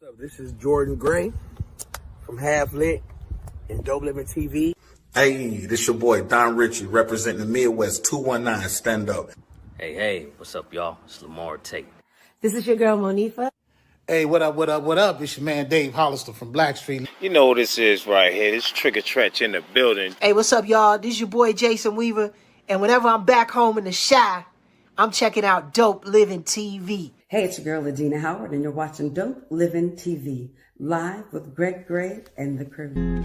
What's up? This is Jordan Gray from Half Lit and Dope Living TV. Hey, this your boy Don Ritchie representing the Midwest 219 Stand Up. Hey, what's up, y'all? It's Lamar Tate. This is your girl, Monifa. Hey, what up? It's your man, Dave Hollister from Blackstreet. You know what this is right here. This Trigger Tretch in the building. Hey, what's up, y'all? This is your boy, Jason Weaver. And whenever I'm back home in the Chi, I'm checking out Dope Living TV. Hey, it's your girl, Adina Howard, and you're watching Dope Living TV, live with Greg Gray and the crew.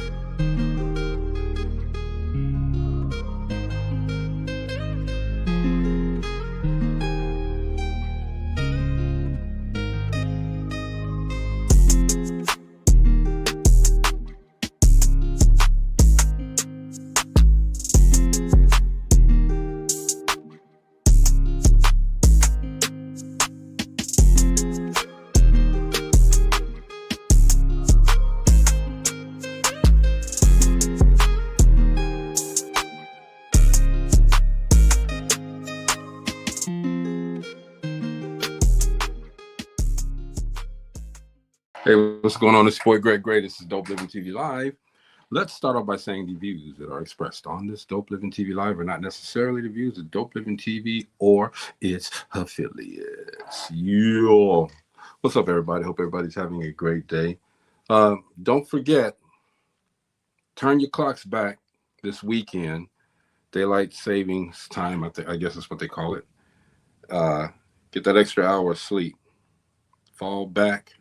Hey, what's going on? It's your boy Greg Gray. This is Dope Living TV Live. Let's start off by saying the views that are expressed on this Dope Living TV Live are not necessarily the views of Dope Living TV or its affiliates. Yo, what's up, everybody? Hope everybody's having a great day. Don't forget, turn your clocks back this weekend. Daylight savings time, I guess that's what they call it. Get that extra hour of sleep. Fall back.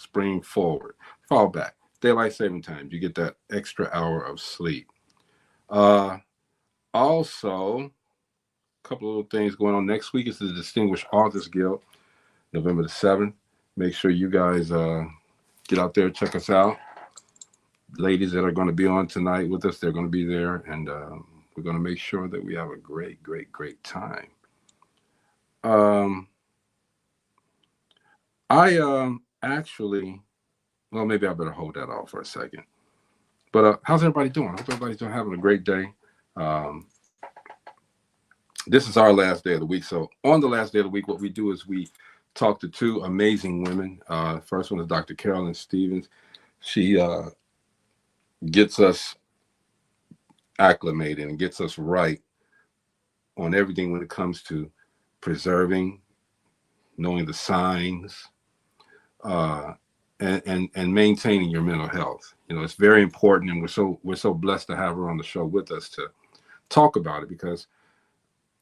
Spring forward, fall back, daylight saving time. You get that extra hour of sleep. Also, a couple of little things going on. Next week is the Distinguished Authors Guild, November the 7th. Make sure you guys get out there, check us out. Ladies that are going to be on tonight with us, they're going to be there, and we're going to make sure that we have a great time. Actually, well, maybe I better hold that off for a second. But how's everybody doing? I hope everybody's having a great day. This is our last day of the week. So on the last day of the week, what we do is we talk to two amazing women. First one is Dr. Carolyn Stephens. She gets us acclimated and gets us right on everything when it comes to preserving, knowing the signs, and maintaining your mental health. You know, it's very important, and we're so blessed to have her on the show with us to talk about it, because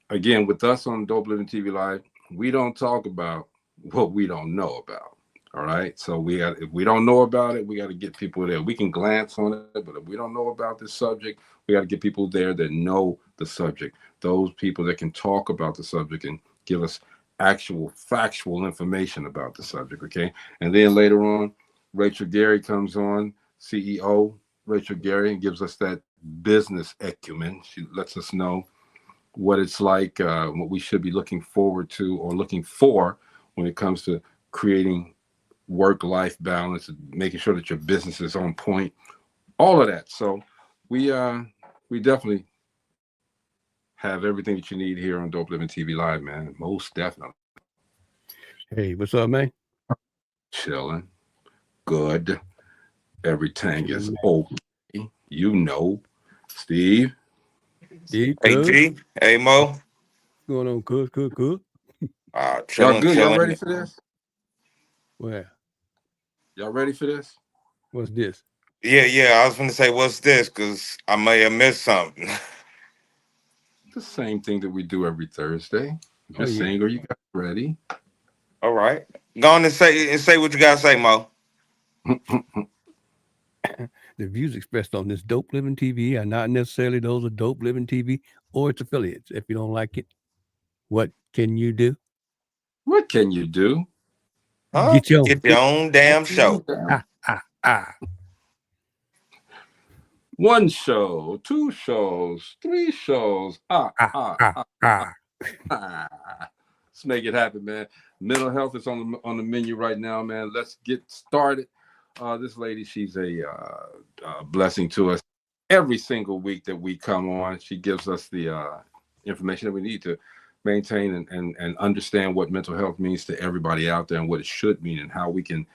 again, with us on Dope Living TV Live, we don't talk about what we don't know about. All right. So if we don't know about it, we got to get people there. We can glance on it, but if we don't know about this subject, we got to get people there that know the subject, those people that can talk about the subject and give us actual factual information about the subject. Okay. And then later on, Rachel Gary comes on, CEO Rachel Gary, and gives us that business acumen. She lets us know what it's like, what we should be looking forward to or looking for when it comes to creating work-life balance, making sure that your business is on point, all of that. So we definitely have everything that you need here on Dope Living TV Live, man. Most definitely. Hey, what's up, man? Chilling. Good. Everything is okay. You know. Steve. Hey, G. Hey, Mo. What's going on? Good. Y'all good? Y'all ready for this? Where? Y'all ready for this? What's this? Yeah. I was going to say, what's this? Because I may have missed something. The same thing that we do every Thursday. Just saying, are you guys ready? All right. Go on and say what you got to say, Mo. The views expressed on this Dope Living TV are not necessarily those of Dope Living TV or its affiliates. If you don't like it, what can you do? What can you do? Huh? Get your own damn show. One show, two shows, three shows. Let's make it happen, man. Mental health is on the menu right now, man. Let's get started. This lady, she's a blessing to us. Every single week that we come on, she gives us the information that we need to maintain and understand what mental health means to everybody out there and what it should mean and how we can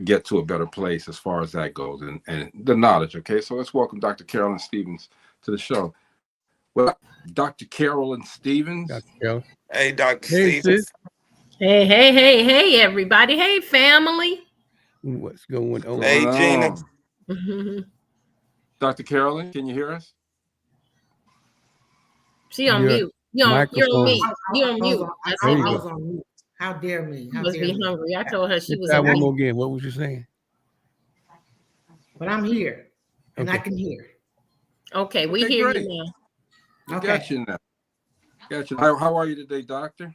get to a better place as far as that goes, and the knowledge. Okay, so let's welcome Dr. Carolyn Stephens to the show. Well, Dr. Carolyn Stephens. Dr. Carolyn. Hey, Dr. Hey, Stevens. sis. Hey, everybody. Hey, family. What's going on? Hey, Gina. Dr. Carolyn, can you hear us? She on Your mute. You're on mute. You're on mute. I There you was go. on mute. How dare me? She How must dare be me? hungry. I told her she Let's was try on one mute. more again. What was you saying? But I'm here, and I Okay. can hear. Okay, we Okay, hear great. you now. Okay. Got you now. Got you. How are you today, doctor?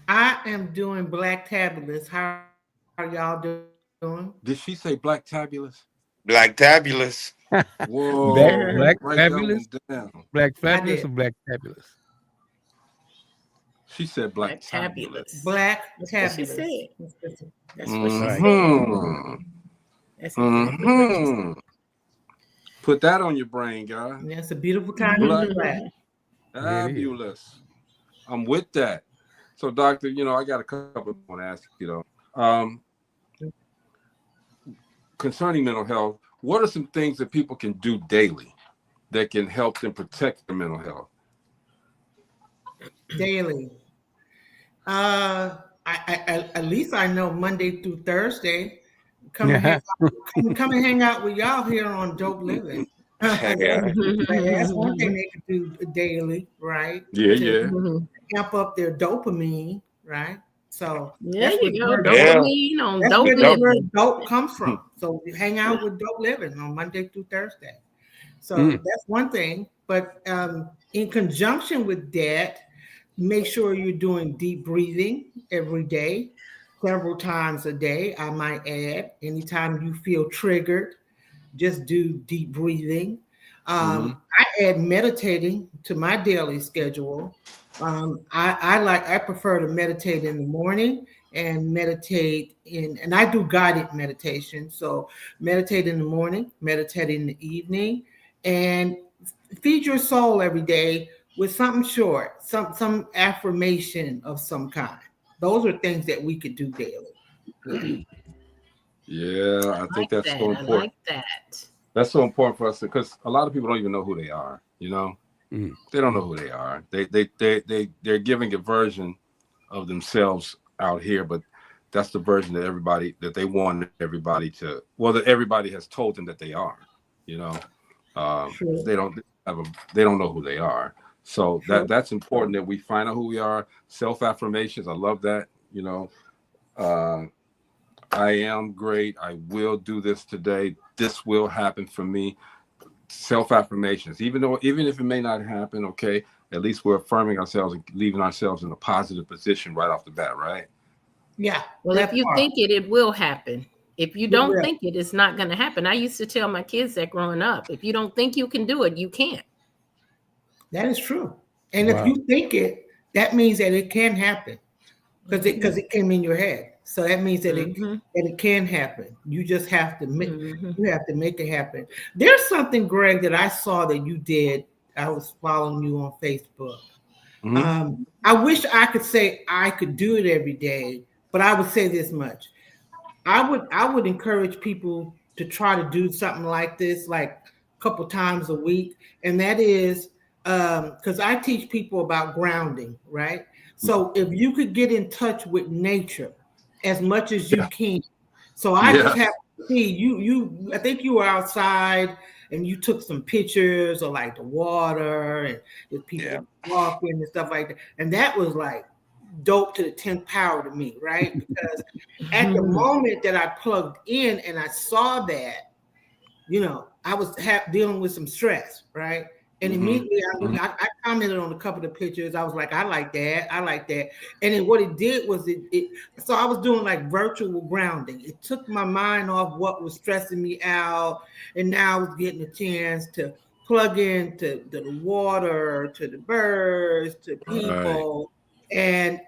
I am doing Black Tabulous. How are y'all doing? Did she say Black Tabulous? Black Tabulous. Whoa. Black Write Fabulous? that one down. Black Fabulous did. or Black Fabulous? She said Black Tabulous. Black That's what she Tabulous. said. That's what she said. Mhm. That's exactly what she said. Mhm. Put that on your brain, guys. Yeah, it's a beautiful time to Black. be black. Fabulous. I'm with that. So, doctor, I got a couple I want to ask you, though. Concerning mental health, what are some things that people can do daily that can help them protect their mental health? Daily. I at least I know Monday through Thursday. Come and hang out with y'all here on Dope Living. That's one thing they can do daily, right? Yeah. Amp up their dopamine, right? So There that's you go. where Dopamine on that's Dope where Living. dope comes from. So you hang out with Dope Living on Monday through Thursday. So that's one thing. But in conjunction with that, make sure you're doing deep breathing every day, several times a day. I might add, anytime you feel triggered, just do deep breathing. I add meditating to my daily schedule. I prefer to meditate in the morning and meditate and I do guided meditation. So meditate in the morning, meditate in the evening, and feed your soul every day with something short, some affirmation of some kind. Those are things that we could do daily. Yeah, I think that's so important. I like that. That's so important for us because a lot of people don't even know who they are. They don't know who they are. They're giving a version of themselves out here, but that's the version that they want everybody to. Well, that everybody has told them that they are. They don't know who they are. So that's important that we find out who we are. Self-affirmations. I love that. I am great. I will do this today. This will happen for me. Self-affirmations, even if it may not happen, okay, at least we're affirming ourselves and leaving ourselves in a positive position right off the bat, right? Yeah. Well, if you think it will happen. If you don't think it, it's not going to happen. I used to tell my kids that growing up, if you don't think you can do it, you can't. That is true. And if you think it, that means that it can happen because it came in your head. So that means that it can happen. You just have to make it happen. There's something, Greg, that I saw that you did. I was following you on Facebook. I wish I could say I could do it every day, but I would say this much. I would encourage people to try to do something like this, like a couple times a week. And that is because I teach people about grounding, right? So if you could get in touch with nature as much as you can. So I just have to see you. I think you were outside and you took some pictures of like the water and the people walking and stuff like that. And that was like dope to the 10th power to me, right? Because at the moment that I plugged in and I saw that, I was dealing with some stress, right? And immediately I commented on a couple of pictures. I was like, I like that. And then what it did was so I was doing like virtual grounding. It took my mind off what was stressing me out. And now I was getting a chance to plug into the water, to the birds, to people. Right. And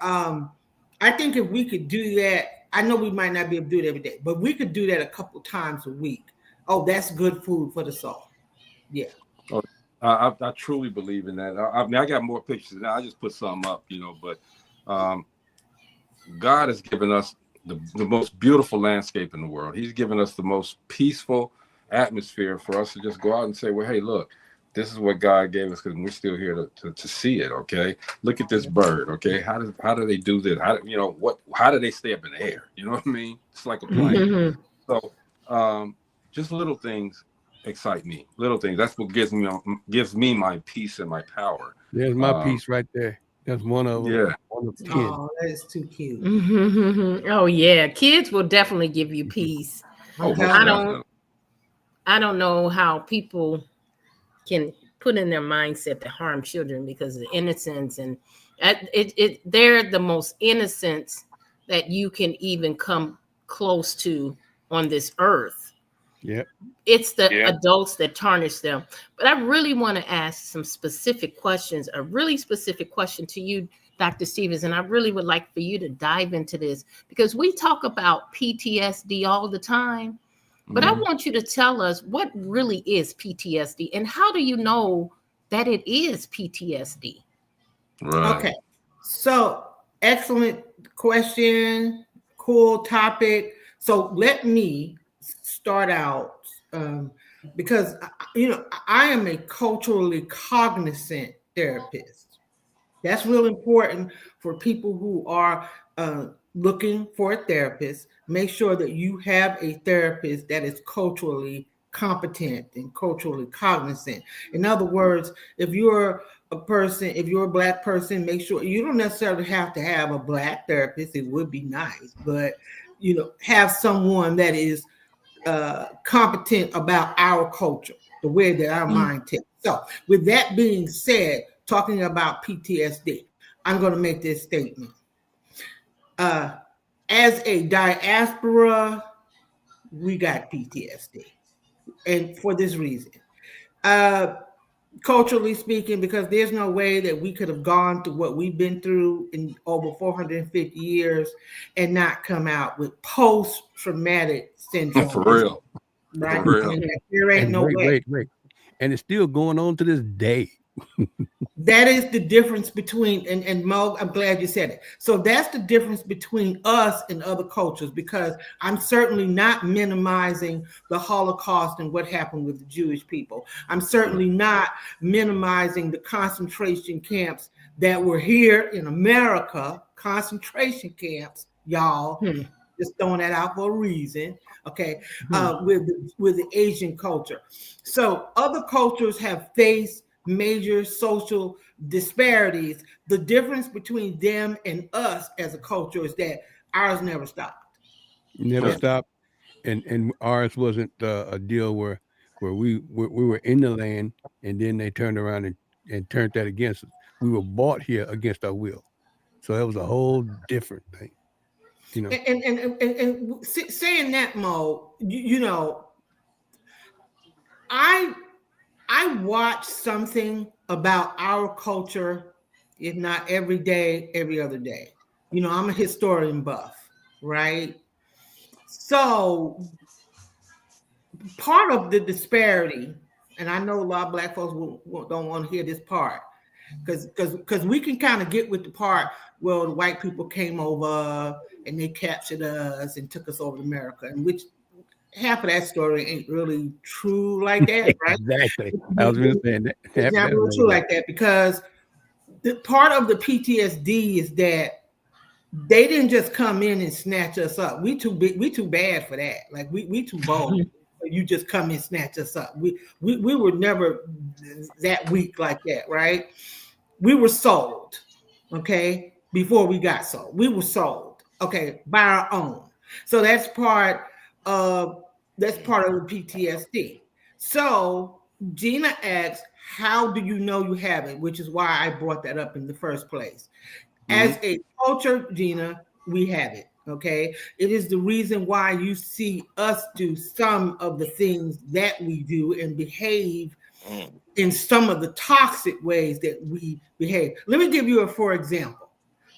I think if we could do that, I know we might not be able to do it every day, but we could do that a couple times a week. Oh, that's good food for the soul. Yeah. I truly believe in that. I mean, I got more pictures now. I just put some up, but God has given us the most beautiful landscape in the world. He's given us the most peaceful atmosphere for us to just go out and say, well, hey, look, this is what God gave us, because we're still here to see it. Okay, look at this bird. Okay, how do they do this? How do they stay up in the air? You know what I mean? It's like a plane. So just little things excite me. Little things. That's what gives me my peace and my power. There's my piece right there. That's one of them. Yeah. One of 10. Oh, that is too cute. Oh yeah, kids will definitely give you peace. Oh, I don't know how people can put in their mindset to harm children because of the innocence, and they're the most innocent that you can even come close to on this earth. Yeah. It's the adults that tarnish them. But I really want to ask some specific questions, a really specific question to you, Dr. Stephens, and I really would like for you to dive into this, because we talk about PTSD all the time. But I want you to tell us what really is PTSD, and how do you know that it is PTSD? Right. Okay. So excellent question. Cool topic. So let me start out because, I am a culturally cognizant therapist. That's real important for people who are looking for a therapist. Make sure that you have a therapist that is culturally competent and culturally cognizant. In other words, if you're a Black person, make sure you don't necessarily have to have a Black therapist. It would be nice, but have someone that is competent about our culture, the way that our mind ticks. So with that being said, talking about PTSD, I'm going to make this statement. As a diaspora, we got PTSD. And for this reason, culturally speaking, because there's no way that we could have gone through what we've been through in over 450 years and not come out with post-traumatic syndrome. For real. Right? For real. There ain't no way. Wait. And it's still going on to this day. That is the difference between, and Mo, I'm glad you said it. So that's the difference between us and other cultures, because I'm certainly not minimizing the Holocaust and what happened with the Jewish people. I'm certainly not minimizing the concentration camps that were here in America, concentration camps, y'all. Just throwing that out for a reason, okay, with the Asian culture. So other cultures have faced major social disparities. The difference between them and us as a culture is that ours never stopped. Never stopped, and ours wasn't a deal where we were in the land and then they turned around and turned that against us. We were bought here against our will, so that was a whole different thing. And saying that, Mo, I watch something about our culture, if not every day, every other day. I'm a historian buff, right? So part of the disparity, and I know a lot of Black folks don't want to hear this part, because we can kind of get with the part where the white people came over and they captured us and took us over to America, and which half of that story ain't really true like that, right? Exactly. I was going to say that. It's not really true like that, because the part of the PTSD is that they didn't just come in and snatch us up. We too big, we too bad for that. Like we too bold. You just come and snatch us up. We were never that weak like that, right? We were sold, okay, before we got sold. We were sold, okay, by our own. So that's part of the PTSD. So Gina asks, how do you know you have it? Which is why I brought that up in the first place. As a culture, Gina, we have it. Okay. It is the reason why you see us do some of the things that we do and behave in some of the toxic ways that we behave. Let me give you for example.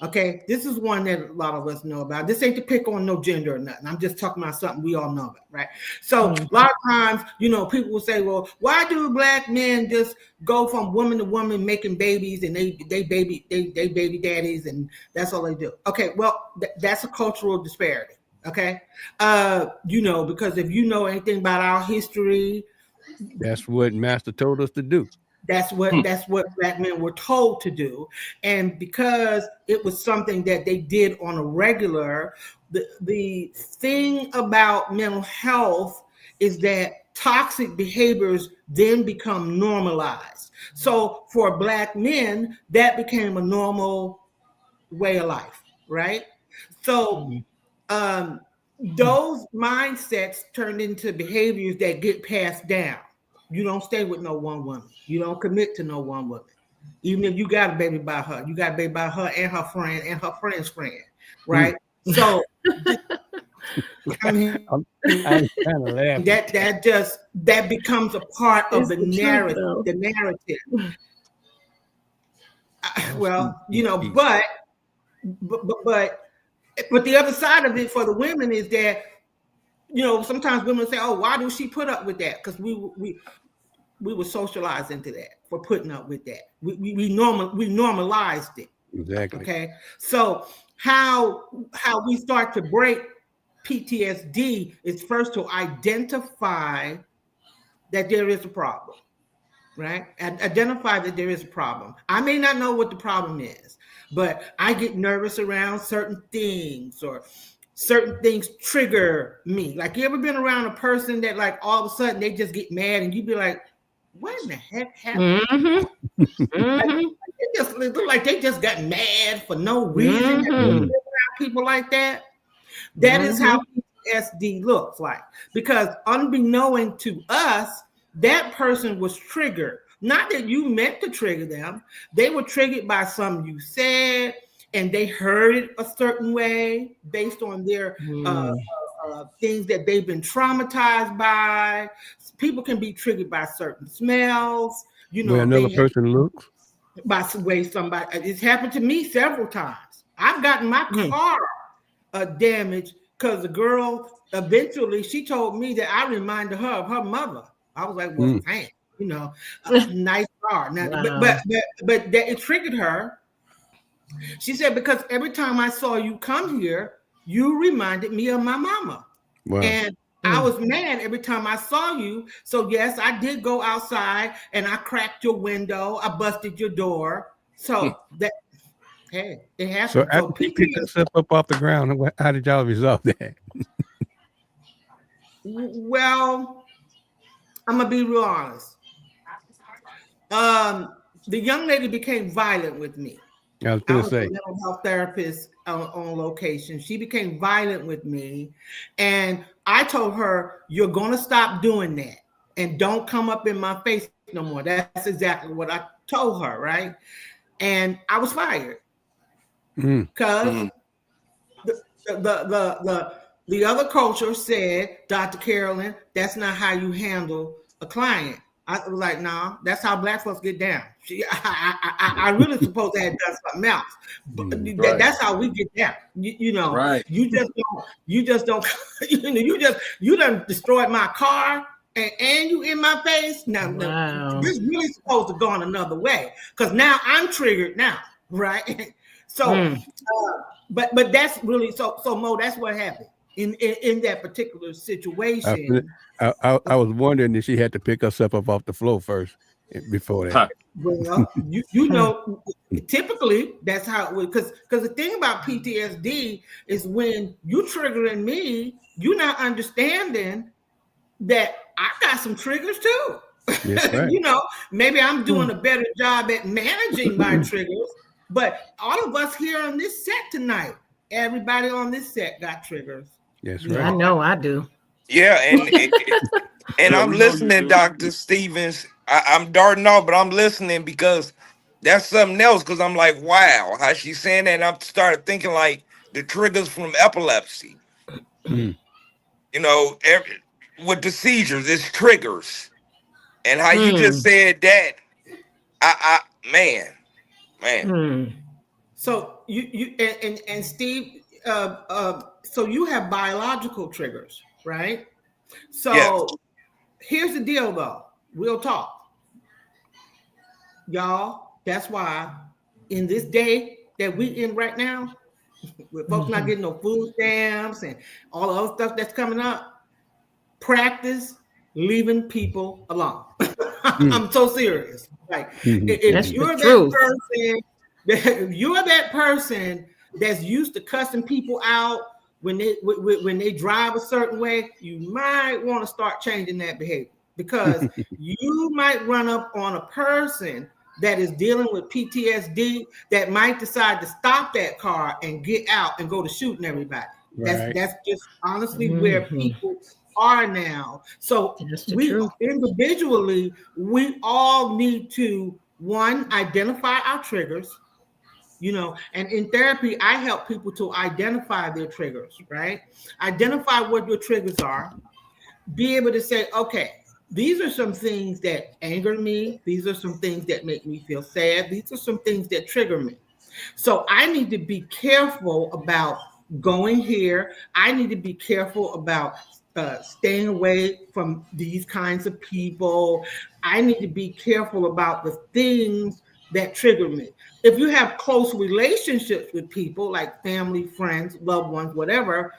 Okay, this is one that a lot of us know about. This ain't to pick on no gender or nothing. I'm just talking about something we all know about, right? So a lot of times, people will say, well, why do Black men just go from woman to woman making babies and they baby daddies and that's all they do? Okay, well, that's a cultural disparity. Okay. Because if you know anything about our history, That's what Master told us to do. that's what black men were told to do. And because it was something that they did on a regular, the thing about mental health is that toxic behaviors then become normalized. So for black men, that became a normal way of life, right? So those mindsets turned into behaviors that get passed down. You don't stay with no one woman. You don't commit to no one woman. Even if you got a baby by her, you got a baby by her and her friend and her friend's friend, right? So I mean, I'm kind of laughing. that becomes a part of the narrative. The narrative. Well, but the other side of it for the women is that, sometimes women say, "Oh, why does she put up with that?" Because we were socialized into that for putting up with that. We normalized it. Exactly. Okay. So how we start to break PTSD is first to identify that there is a problem, right? And identify that there is a problem. I may not know what the problem is, but I get nervous around certain things, or certain things trigger me. Like, you ever been around a person that, like, all of a sudden they just get mad and you be like, what in the heck happened? It just look like they just got mad for no reason. Around people like that. That is how PTSD looks like. Because unbeknown to us, that person was triggered. Not that you meant to trigger them. They were triggered by something you said, and they heard it a certain way based on their things that they've been traumatized by. People can be triggered by certain smells. Where another person looks. By the way somebody. It's happened to me several times. I've gotten my car damaged because the girl eventually, she told me that I reminded her of her mother. I was like, well, damn, nice car. Now, but that it triggered her. She said, because every time I saw you come here, you reminded me of my mama. Wow. And I was mad every time I saw you. So yes, I did go outside and I cracked your window. I busted your door. So that, hey, it happened. So after you picked yourself up off the ground, how did y'all resolve that? Well, I'm gonna be real honest. The young lady became violent with me. I was going to say, a mental health therapist on location. She became violent with me, and I told her, "You're going to stop doing that, and don't come up in my face no more." That's exactly what I told her, right? And I was fired because the other culture said, "Dr. Carolyn, that's not how you handle a client." I was like, "Nah, that's how Black folks get down." I really supposed to have done something else. But that's how we get down. Right. You just don't. You done destroyed my car and you in my face. Now, this really supposed to go on another way, because now I'm triggered now, right? So, but that's really so Mo. That's what happened in that particular situation. I was wondering if she had to pick herself up off the floor first before that. Well, typically that's how it would, because the thing about PTSD is when you triggering me, you're not understanding that I got some triggers too. Yes, right. Maybe I'm doing a better job at managing my triggers, but all of us here on this set tonight, everybody on this set got triggers. Yes, right. I know I do. Yeah, and I'm listening, Dr. Stephens. I'm darting off, but I'm listening because that's something else. Because I'm like, wow, how she's saying that. And I started thinking like the triggers from epilepsy. With the seizures, it's triggers. And how you just said that, man. So you and Steve, so you have biological triggers, right? So here's the deal, though. We'll talk, y'all. That's why in this day that we in right now, with folks not getting no food stamps and all the other stuff that's coming up, practice leaving people alone. I'm so serious. Like if you're that person that's used to cussing people out when they drive a certain way, you might want to start changing that behavior, because you might run up on a person that is dealing with PTSD that might decide to stop that car and get out and go to shooting everybody. Right. That's just honestly where people are now. So we individually, we all need to, one, identify our triggers, you know, and in therapy, I help people to identify their triggers, right? Identify what your triggers are, be able to say, okay, these are some things that anger me. These are some things that make me feel sad. These are some things that trigger me. So I need to be careful about going here. I need to be careful about staying away from these kinds of people. I need to be careful about the things that trigger me. If you have close relationships with people like family, friends, loved ones, whatever,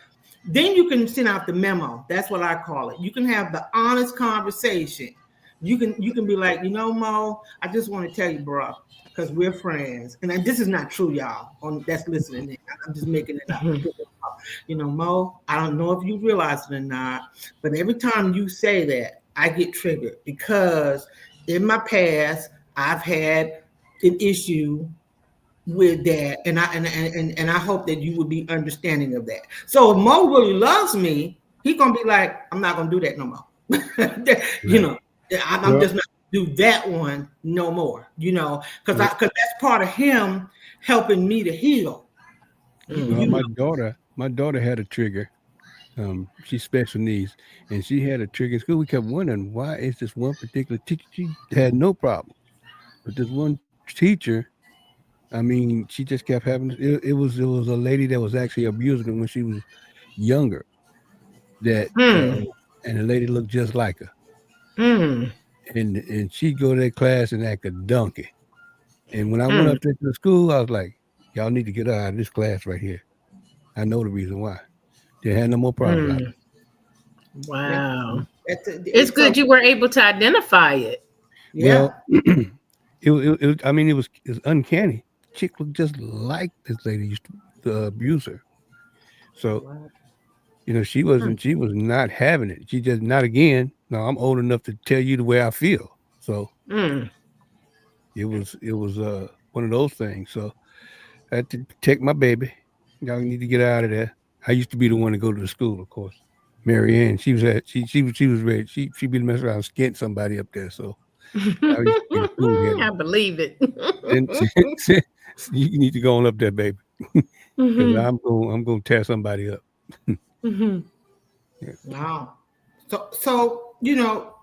then you can send out the memo. That's what I call it. You can have the honest conversation. You can be like, you know, Mo, I just want to tell you, bro, because we're friends. And this is not true, y'all. That's listening. I'm just making it up. You know, Mo, I don't know if you realize it or not, but every time you say that, I get triggered, because in my past, I've had an issue with that, and I hope that you would be understanding of that. So if Mo really loves me, he's gonna be like, I'm not gonna do that no more. You know, I'm just not gonna do that one no more. You know, because that's part of him helping me to heal. Well, my daughter had a trigger. She's special needs, and she had a trigger in school. We kept wondering, why is this one particular teacher? She had no problem, but this one teacher, I mean, she just kept having it was a lady that was actually abusing her when she was younger. That and the lady looked just like her. And she'd go to that class and act a donkey. And when I went up there to the school, I was like, y'all need to get her out of this class right here. I know the reason why. They had no more problems out of it. Wow. It's good you were able to identify it. Yeah. Well, it was uncanny. The chick looked just like this lady used to abuse her. So, you know, she was not having it. She just, not again. No, I'm old enough to tell you the way I feel. So it was one of those things. So I had to protect my baby. Y'all need to get out of there. I used to be the one to go to the school, of course. Mary Ann, she was ready. She'd be messing around, skint somebody up there. So I believe it. You need to go on up there, baby. I'm going to tear somebody up. Wow. So you know,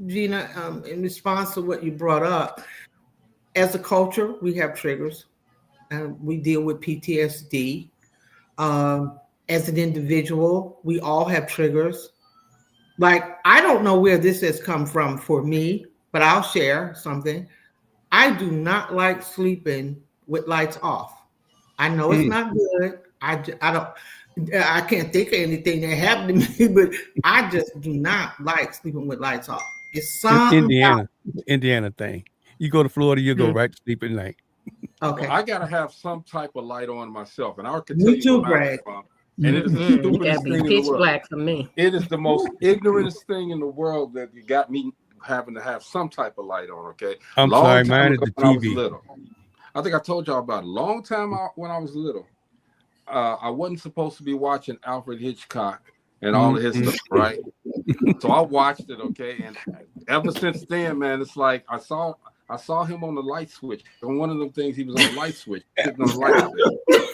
Gina, in response to what you brought up, as a culture, we have triggers. We deal with PTSD. As an individual, we all have triggers. Like, I don't know where this has come from for me, but I'll share something. I do not like sleeping with lights off. I know it's not good. I can't think of anything that happened to me, but I just do not like sleeping with lights off. It's something Indiana thing. You go to Florida, you go right to sleep at night. Okay. Well, I gotta have some type of light on myself, and I can tell you where Greg. And it is the stupidest thing in the world. Black for me. It is the most ignorantest thing in the world that you got me having to have some type of light on. Okay, I'm sorry, mine is the TV. I was little. I think I told y'all about it. Long time when I was little, I wasn't supposed to be watching Alfred Hitchcock and all of his stuff, right? So I watched it, okay, and ever since then, man, it's like I saw him on the light switch. On one of them things, he was on the light switch, sitting on the light switch.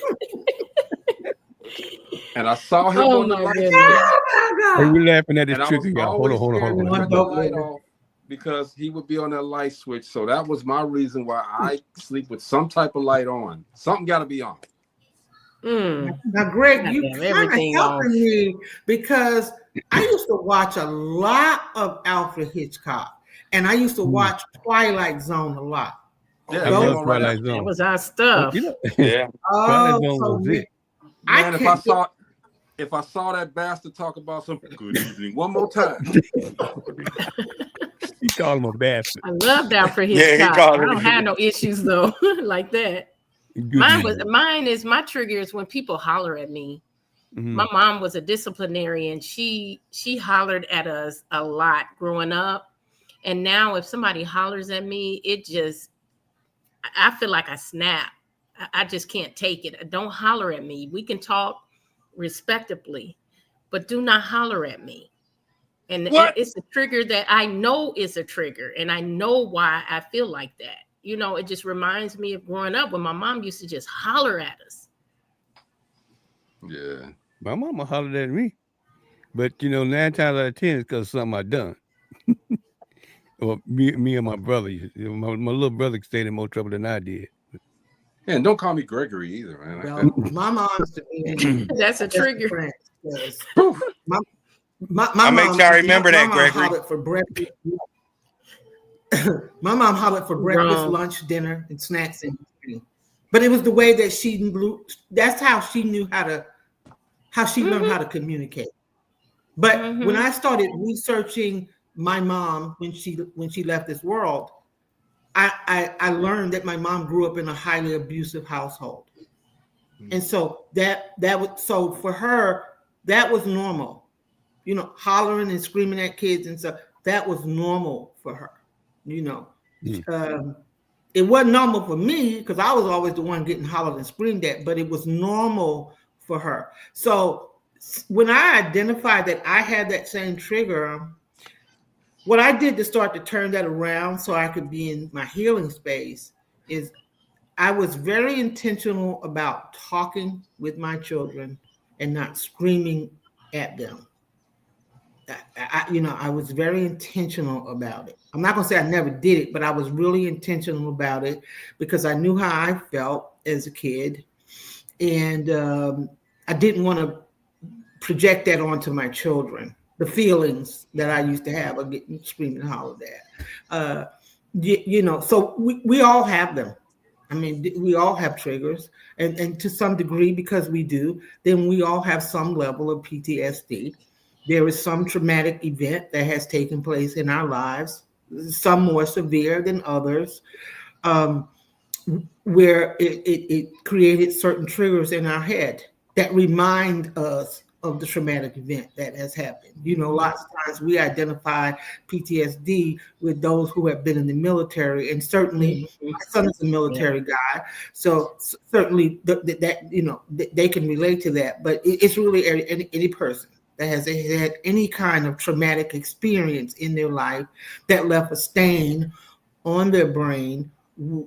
And I saw him on the light switch. Are you laughing at his trick? Hold on. Because he would be on that light switch. So that was my reason why I sleep with some type of light on. Something got to be on. Now, Greg, you kind of helping me, because I used to watch a lot of Alfred Hitchcock, and I used to watch Twilight Zone a lot. Yeah, I love Twilight Zone. That was our stuff. Yeah. Twilight Zone was it. Man, if I saw that bastard talk about some good evening one more time. He called him a bastard. I love that for his Yeah, he child. called I it. don't have no issues though, like that. Good Mine is my trigger is when people holler at me. My mom was a disciplinarian. She hollered at us a lot growing up. And now if somebody hollers at me, I feel like I snap. I just can't take it. Don't holler at me. We can talk respectably, but do not holler at me. And it's a trigger that I know is a trigger, and I know why I feel like that. You know, it just reminds me of growing up when my mom used to just holler at us. Yeah. My mama hollered at me. But, 9 times out of 10 it's because of something I done. Or me and my brother. My little brother stayed in more trouble than I did. Yeah, and don't call me Gregory either, man. Well, my mom used to be That's a trigger. I make sure I remember that, Gregory. Hollered for breakfast. My mom hollered for breakfast, lunch, dinner, and snacks. But it was the way that that's how she knew how she learned how to communicate. But when I started researching my mom when she left this world, I learned that my mom grew up in a highly abusive household. And so so for her, that was normal. Hollering and screaming at kids and stuff, that was normal for her. It wasn't normal for me because I was always the one getting hollered and screamed at, but it was normal for her. So when I identified that I had that same trigger, what I did to start to turn that around so I could be in my healing space is I was very intentional about talking with my children and not screaming at them. I was very intentional about it. I'm not going to say I never did it, but I was really intentional about it because I knew how I felt as a kid. And I didn't want to project that onto my children, the feelings that I used to have of getting screaming and hollered at. So we all have them. I mean, we all have triggers, and to some degree, because we do, then we all have some level of PTSD. There is some traumatic event that has taken place in our lives, some more severe than others, where it created certain triggers in our head that remind us of the traumatic event that has happened. Lots of times we identify PTSD with those who have been in the military, and certainly my son is a military guy, so certainly that they can relate to that. But it's really any person that has had any kind of traumatic experience in their life that left a stain on their brain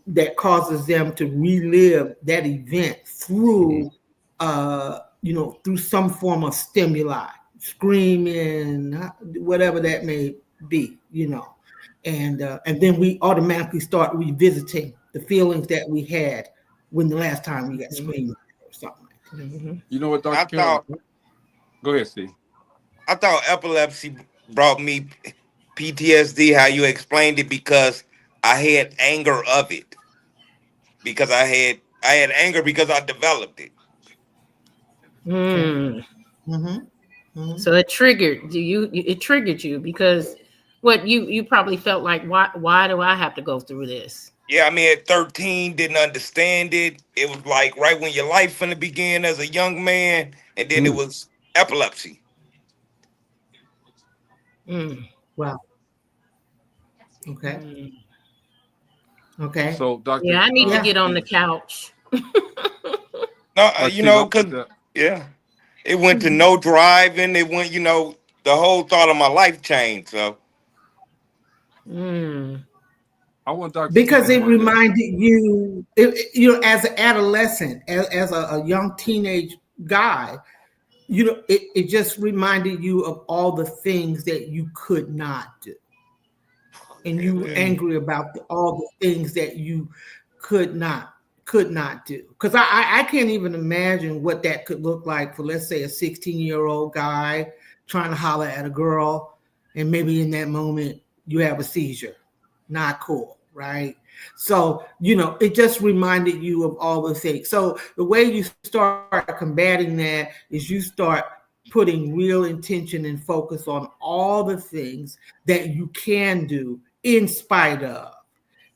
that causes them to relive that event through through some form of stimuli, screaming, whatever that may be, and then we automatically start revisiting the feelings that we had when the last time we got screamed or something like that. You know what, Dr. Carolyn? Go ahead, Steve. I thought epilepsy brought me PTSD, how you explained it, because I had anger of it. Because I had anger because I developed it. So it triggered you. It triggered you because you probably felt like, why do I have to go through this? Yeah, I mean, at 13, didn't understand it. It was like right when your life finna begin as a young man, and then it was epilepsy. Wow. Okay. Okay. So, Dr. I need to get on the couch. No, because it went to no driving. It went, the whole thought of my life changed. So, I want Dr. Because it reminded you, as an adolescent, as a young teenage guy, it just reminded you of all the things that you could not do. And you were angry about all the things that you could not do. Because I can't even imagine what that could look like for, let's say, a 16-year-old guy trying to holler at a girl, and maybe in that moment you have a seizure. Not cool. right? So, it just reminded you of all the things. So the way you start combating that is you start putting real intention and focus on all the things that you can do in spite of.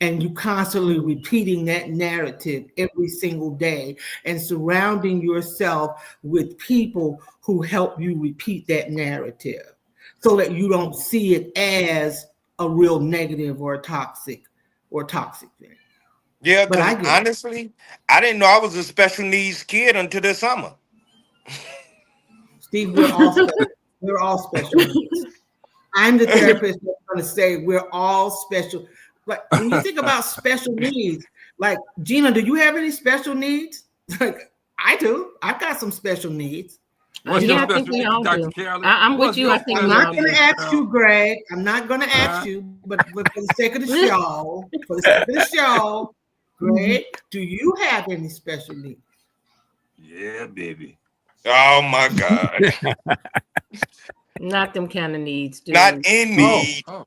And you constantly repeating that narrative every single day and surrounding yourself with people who help you repeat that narrative so that you don't see it as a real negative or toxic thing. Yeah, But I because get it. honestly, I didn't know I was a special needs kid until this summer. Steve, we're all special. We're all special needs. I'm the therapist that's going to say we're all special. Like when you think about special needs, like Gina, do you have any special needs? Like I do. I've got some special needs. What's Yeah, your I think special we need, all Dr. do. Carolyn? I'm with What's you. your I think I'm we not all going do. to ask you, Greg. I'm not going to ask you, but for the sake of the show, Greg, do you have any special needs? Yeah, baby. Oh my God. Not them kind of needs, dude. Not in need. Oh.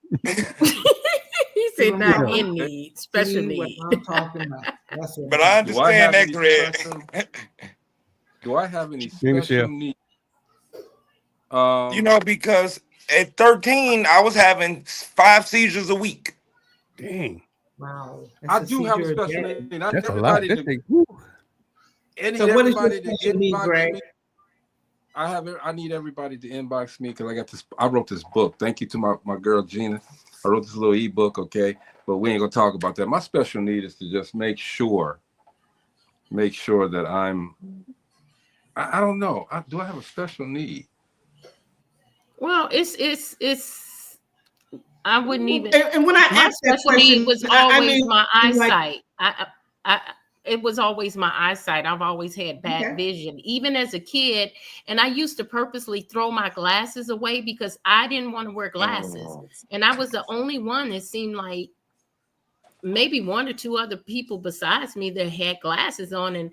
He said not Yeah. in need, special See what need. I'm talking about. That's what But I'm I talking Do I have understand that, any Greg. special? Do I have any Michelle. special needs? Because at 13, I was having 5 seizures a week. Dang, Wow. I That's a do have a seizure special day. need. I need that's a lot. everybody That's to, a, woo. I need So what is your everybody to special need, inbox Greg? me. I need everybody to inbox me because I got this. I wrote this book. Thank you to my girl Gina. I wrote this little ebook, okay? But we ain't gonna talk about that. My special need is to just make sure that I'm. I don't know. Do I have a special need? Well, it's. I wouldn't even. And when I My asked that special need question, was I always mean, my like, eyesight. It was always my eyesight. I've always had bad vision, even as a kid. And I used to purposely throw my glasses away because I didn't want to wear glasses. And I was the only one, it seemed like maybe 1 or 2 other people besides me that had glasses on. And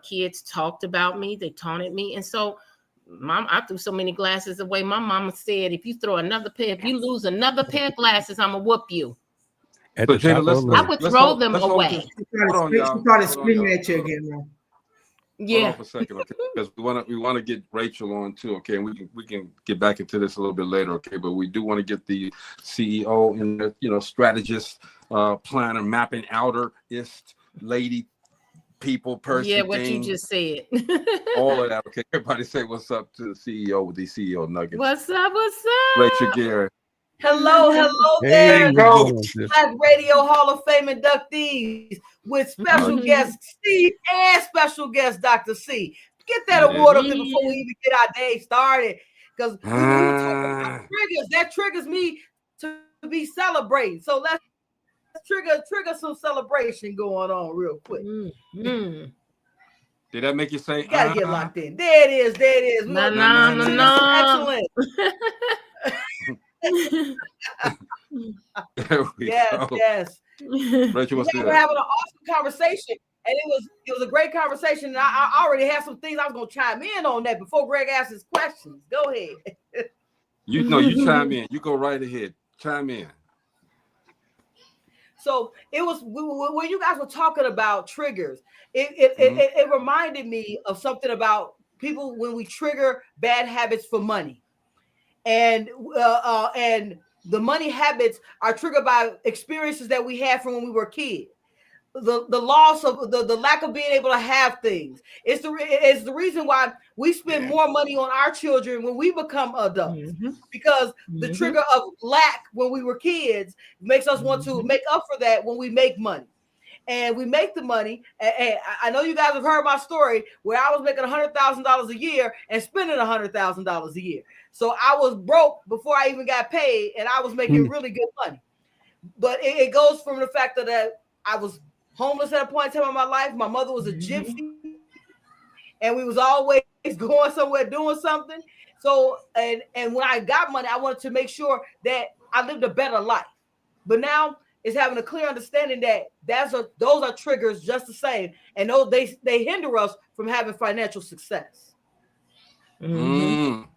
kids talked about me, they taunted me. And so I threw so many glasses away. My mama said, if you lose another pair of glasses, I'm gonna whoop you. At So the Gina, top of the I list. would throw them away. Hold on, y'all. She started Hold on, screaming y'all. at you again, man. Hold Yeah. on for a second, okay? Because we want to get Rachel on too, okay? And we can get back into this a little bit later, okay? But we do want to get the CEO and the strategist, planner, mapping outerist lady, people, person, Yeah, what thing, you just said. all of that, okay? Everybody say what's up to the CEO with these CEO nuggets. What's up? What's up? Rachel Garrett. Hello Hey, there, what's going on, sis? Black Radio Hall of Fame inductees with special guest Steve and special guest Dr. C. Get that award up there before we even get our day started, because we were talking about triggers. That triggers me to be celebrating. So let's trigger some celebration going on real quick. Did that make you say? You gotta get locked in. There it is. We're gonna trigger some excellence. Yes. Rachel, what's we're having an awesome conversation, and it was a great conversation. And I already have some things I was gonna chime in on that before Greg asks his questions. Go ahead. You chime in. You go right ahead. Chime in. So it was when you guys were talking about triggers, it reminded me of something about people when we trigger bad habits for money. And the money habits are triggered by experiences that we had from when we were kids. The loss of the lack of being able to have things. It's the reason why we spend more money on our children when we become adults, because the trigger of lack when we were kids makes us want to make up for that when we make money. And we make the money. And I know you guys have heard my story where I was making $100,000 a year and spending $100,000 a year. So I was broke before I even got paid, and I was making really good money. But it goes from the fact that I was homeless at a point in time in my life. My mother was a gypsy, and we was always going somewhere doing something. So and when I got money, I wanted to make sure that I lived a better life. But now it's having a clear understanding that those are triggers just the same, and they hinder us from having financial success.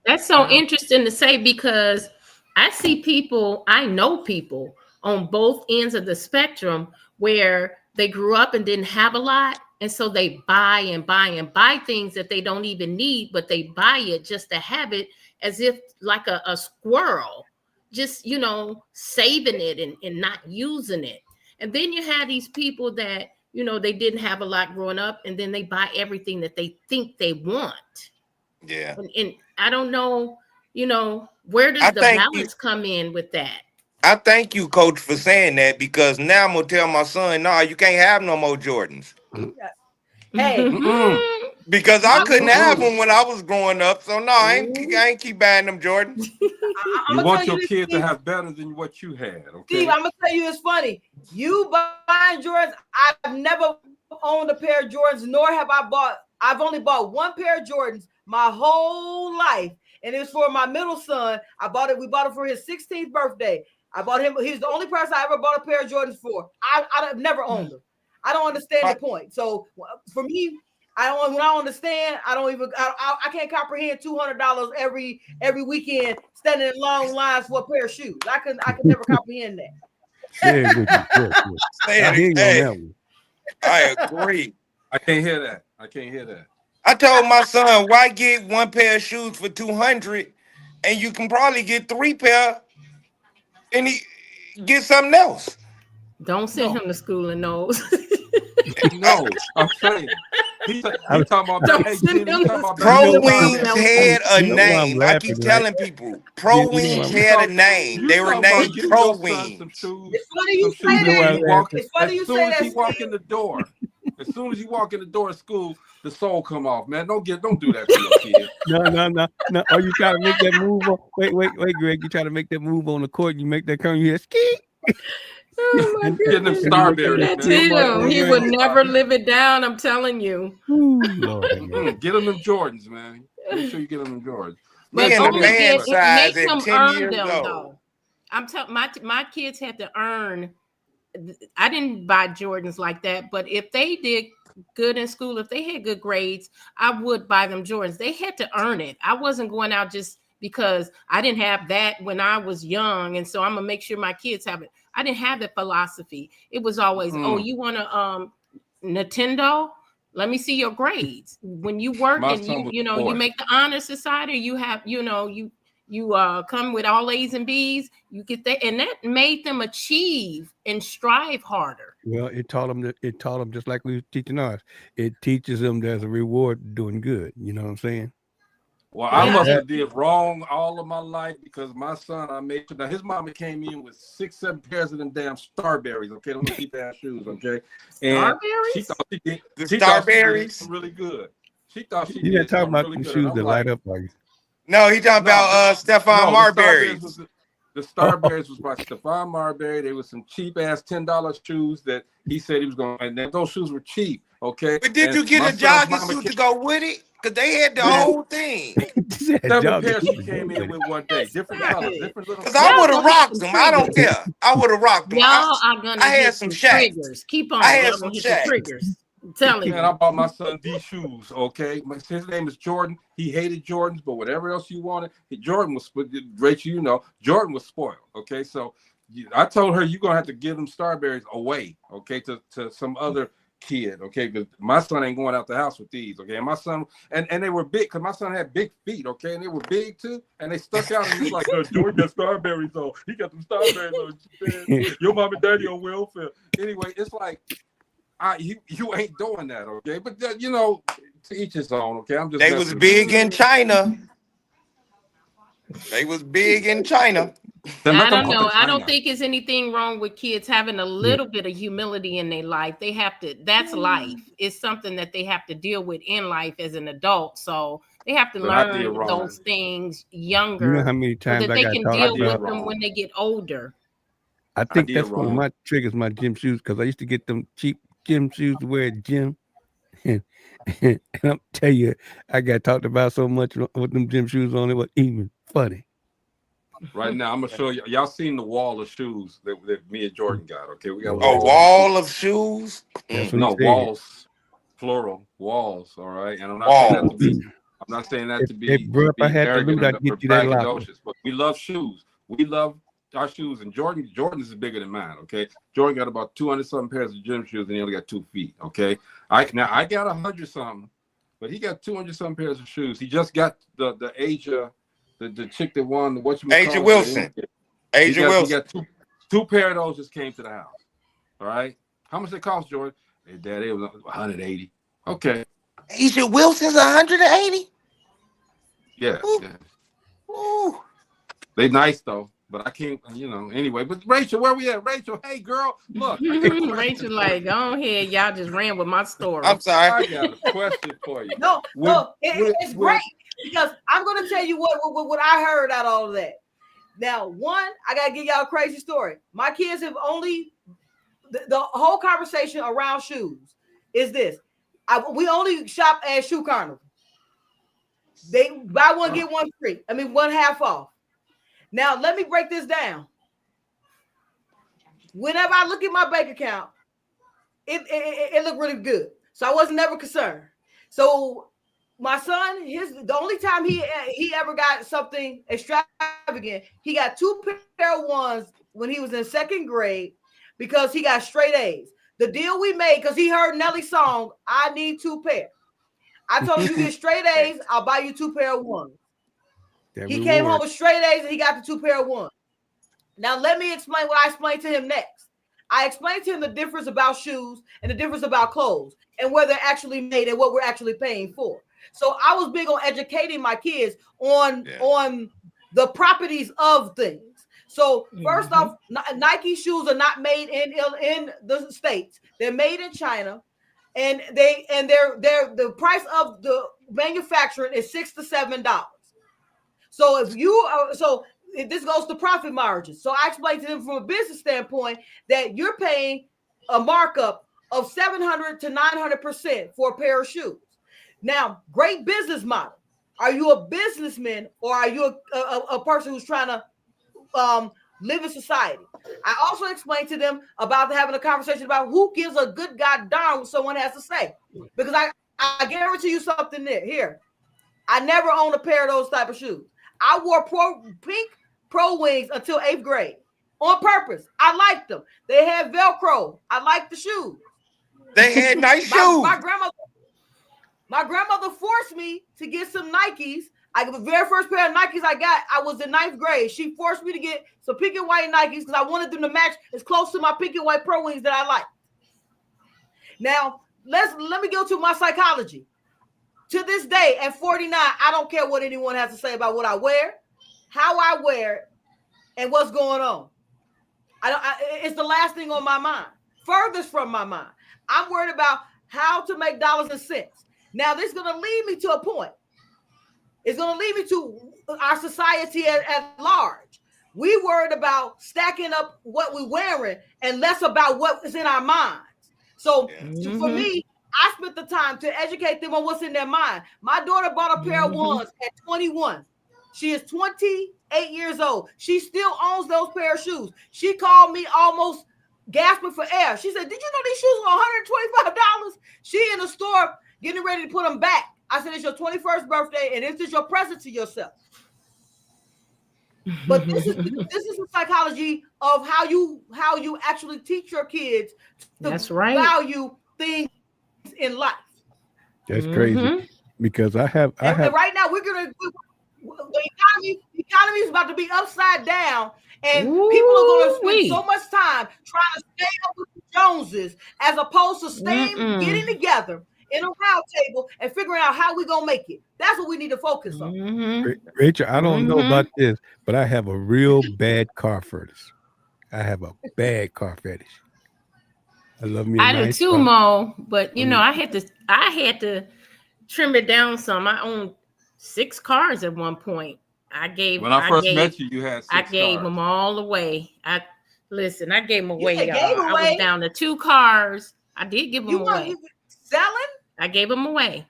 That's so interesting to say, because I know people on both ends of the spectrum where they grew up and didn't have a lot. And so they buy and buy and buy things that they don't even need, but they buy it just to have it, as if like a squirrel, just, you know, saving it and not using it. And then you have these people that, you know, they didn't have a lot growing up, and then they buy everything that they think they want. Yeah. And I don't know, you know, where does the balance come in with that? I thank you, Coach, for saying that, because now I'm gonna tell my son, no, you can't have no more Jordans. Hey, because I couldn't have them when I was growing up. So no, I ain't keep buying them Jordans. You want your kid to have better than what you had. Okay. Steve, I'm gonna tell you, it's funny. You buying Jordans, I've never owned a pair of Jordans, nor have I've only bought one pair of Jordans my whole life, and it was for my middle son. We bought it for his 16th birthday. I bought him. He's the only person I ever bought a pair of Jordans for. I've never owned them. I don't understand the point. So for me, when I don't understand, I can't comprehend $200 every weekend standing in long lines for a pair of shoes. I could never comprehend that. I agree. I can't hear that. I told my son, why get one pair of shoes for $200 and you can probably get 3 pair and he get something else. Don't send him to school in those. No, I'm saying. He talking about Pro Wings had a name. I keep telling people, Pro Wings had a name. They were named Pro Wings. It's funny you say that. It's funny you say that. As soon as you walk in the door of school, the soul come off, man. Don't do that to your kid. No. Oh, you try to make that move on. Wait, Greg. You try to make that move on the court. You make that turn. You hear ski. Oh my Getting them Starberries. He would never live it down. I'm telling you. Get them Jordans, man. Make sure you get them Jordans. But only make them earn them, though. I'm telling my kids had to earn. I didn't buy Jordans like that, but if they did good in school, if they had good grades, I would buy them Jordans. They had to earn it. I wasn't going out just because I didn't have that when I was young, and so I'm gonna make sure my kids have it. I didn't have that philosophy. It was always, oh, you want a Nintendo? Let me see your grades. When you work and you make the honor society, you have, you come with all A's and B's, you get that, and that made them achieve and strive harder. Well, it taught them just like we were teaching ours. It teaches them there's a reward doing good. You know what I'm saying? Well, I must have did wrong all of my life, because my son, I made sure. Now, his mama came in with 6-7 pairs of them damn Starberries, okay? Those cheap ass shoes, okay? And she thought she did. Starberries really good. She thought she did. You talking about really the shoes that light up like. No, he talking about Stephon Marbury. The Starberries was by Stephon Marbury. They were some cheap ass $10 shoes that he said he was going, and those shoes were cheap, okay? But did you get a jogging suit to go with it? Because they had the whole thing. 7 pairs she came in with one day. Different colors, different little. Because I would have rocked them. I don't care. I would have rocked them. Y'all are going to had some triggers. Keep on. I had some triggers. I'm telling you. And I bought my son these shoes, okay? His name is Jordan. He hated Jordans, but whatever else you wanted, Jordan was, Rachel, Jordan was spoiled, okay? So I told her, you're going to have to give them Starberries away, okay, to some other kid, okay, because my son ain't going out the house with these, okay? And my son, and they were big, because my son had big feet, okay, and they were big too, and they stuck out, and he's like, Jordan got Starberries on. He got them Starberries on. Your mom and daddy on welfare. Anyway, it's like, you ain't doing that, okay? But to each his own, okay? I'm just. They was big in China. They was big in China. I don't know. I don't think there's anything wrong with kids having a little bit of humility in their life. They have to. That's life. It's something that they have to deal with in life as an adult. So they have to learn those things younger. You know how many times so that they can deal with them when they get older. I think that's one of my triggers, my gym shoes, because I used to get them cheap gym shoes to wear at gym. And I'm tell you, I got talked about so much with them gym shoes on, it was even funny. Right now, I'm gonna show you. Y'all seen the wall of shoes that me and Jordan got? Okay, we got a wall of shoes. No walls, plural walls. All right, and I'm not saying that to be. Bro, if I had to lose, I'd get you that locker. But we love shoes. We love our shoes, and Jordan's is bigger than mine. Okay, Jordan got about 200-something pairs of gym shoes, and he only got 2 feet. Okay, I got 100-something, but he got 200-something pairs of shoes. He just got the Asia, the chick that won Asia Wilson. Asia Wilson. He got two pair of those just came to the house. All right, how much it cost, Jordan? Hey, Dad, it was 180. Okay. Asia Wilson's 180. Yeah. Ooh. Yeah. Ooh. They nice though, but I can't, anyway. But Rachel, where we at? Rachel, hey girl, look. Rachel, like, go ahead, y'all just ran with my story. I'm sorry. I got a question for you. No, it's great because I'm going to tell you what I heard out of all of that. Now, one, I got to give y'all a crazy story. My kids have only the whole conversation around shoes is this. We only shop at Shoe Carnival. They buy one, get one free. I mean, one half off. Now, let me break this down. Whenever I look at my bank account, it looked really good. So I wasn't never concerned. So my son, the only time he ever got something extravagant, he got 2 pair of ones when he was in 2nd grade because he got straight A's. The deal we made, because he heard Nelly's song, I need 2 pair. I told him, you get straight A's, I'll buy you 2 pair of ones. He came home with straight A's and he got the 2 pair of ones. Now, let me explain what I explained to him next. I explained to him the difference about shoes and the difference about clothes and where they're actually made and what we're actually paying for. So I was big on educating my kids on the properties of things. So first off, Nike shoes are not made in the States. They're made in China, and the price of the manufacturing is $6 to $7. So if this goes to profit margins. So I explained to them from a business standpoint that you're paying a markup of 700 to 900% for a pair of shoes. Now, great business model. Are you a businessman or are you a person who's trying to live in society? I also explained to them about having a conversation about who gives a good goddamn what someone has to say. Because I guarantee you something here. I never owned a pair of those type of shoes. I wore pink Pro Wings until 8th grade on purpose. I liked them. They had Velcro. I liked the shoes. They had nice shoes. My grandmother forced me to get some Nikes. The very first pair of Nikes I got, I was in 9th grade. She forced me to get some pink and white Nikes because I wanted them to match as close to my pink and white Pro Wings that I like. Now, let me go to my psychology. To this day, at 49, I don't care what anyone has to say about what I wear, how I wear it, and what's going on. It's the last thing on my mind. Furthest from my mind. I'm worried about how to make dollars and cents. Now, this is going to lead me to a point. It's going to lead me to our society at large. We worried about stacking up what we're wearing and less about what is in our minds. So for me, I spent the time to educate them on what's in their mind. My daughter bought a pair of ones at 21. She is 28 years old. She still owns those pair of shoes. She called me almost gasping for air. She said, did you know these shoes were $125? She in the store getting ready to put them back. I said, it's your 21st birthday, and this is your present to yourself. But this is the psychology of how you actually teach your kids to value things in life. That's crazy because I have right now the economy is about to be upside down, and people are going to spend so much time trying to stay up with the Joneses as opposed to getting together in a round table and figuring out how we're going to make it. That's what we need to focus on. Rachel, I don't know about this, but I have a real bad car fetish. I have a bad car fetish. I love me. I do too, Mo. But I had to trim it down some. I owned 6 cars at one point. When I first met you, you had 6 I gave them all away. I gave them away, y'all. I was down to 2 cars. I did give them away. Selling? I gave them away.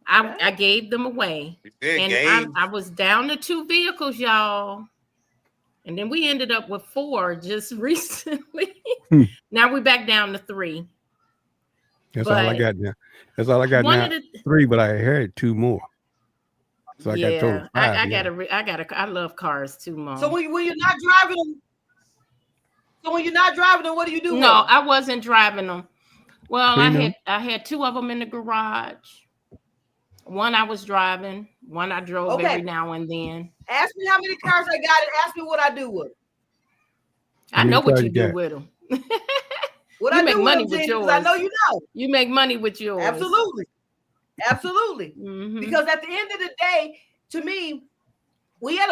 I gave them away. And I was down to 2 vehicles, y'all. And then we ended up with 4 just recently. Now we're back down to 3. That's all I got now. That's all I got now. 3, but I had 2 more. So I got total 5. I love cars too, Mom. So when you're not driving them, what do you do? No, I wasn't driving them. Well, Clean I had 2 of them in the garage. One I was driving, one I drove every now and then. Ask me how many cars I got and ask me what I do with them. I know what you do with them. What I make money with yours. I know you know. You make money with yours. Absolutely. Because at the end of the day, to me, we had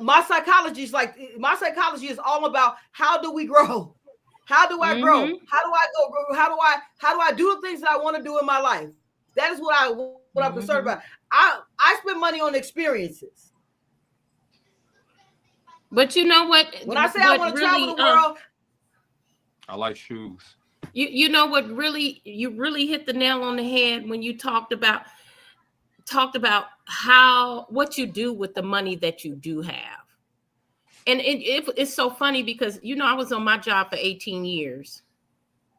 my psychology is all about how do we grow? How do I grow? How do I go? How do I do the things that I want to do in my life? That is what I'm concerned about. I spend money on experiences. But you know what? When I say I want to travel the world, I like shoes. You know what? You really hit the nail on the head when you talked about what you do with the money that you do have. And it's so funny because, I was on my job for 18 years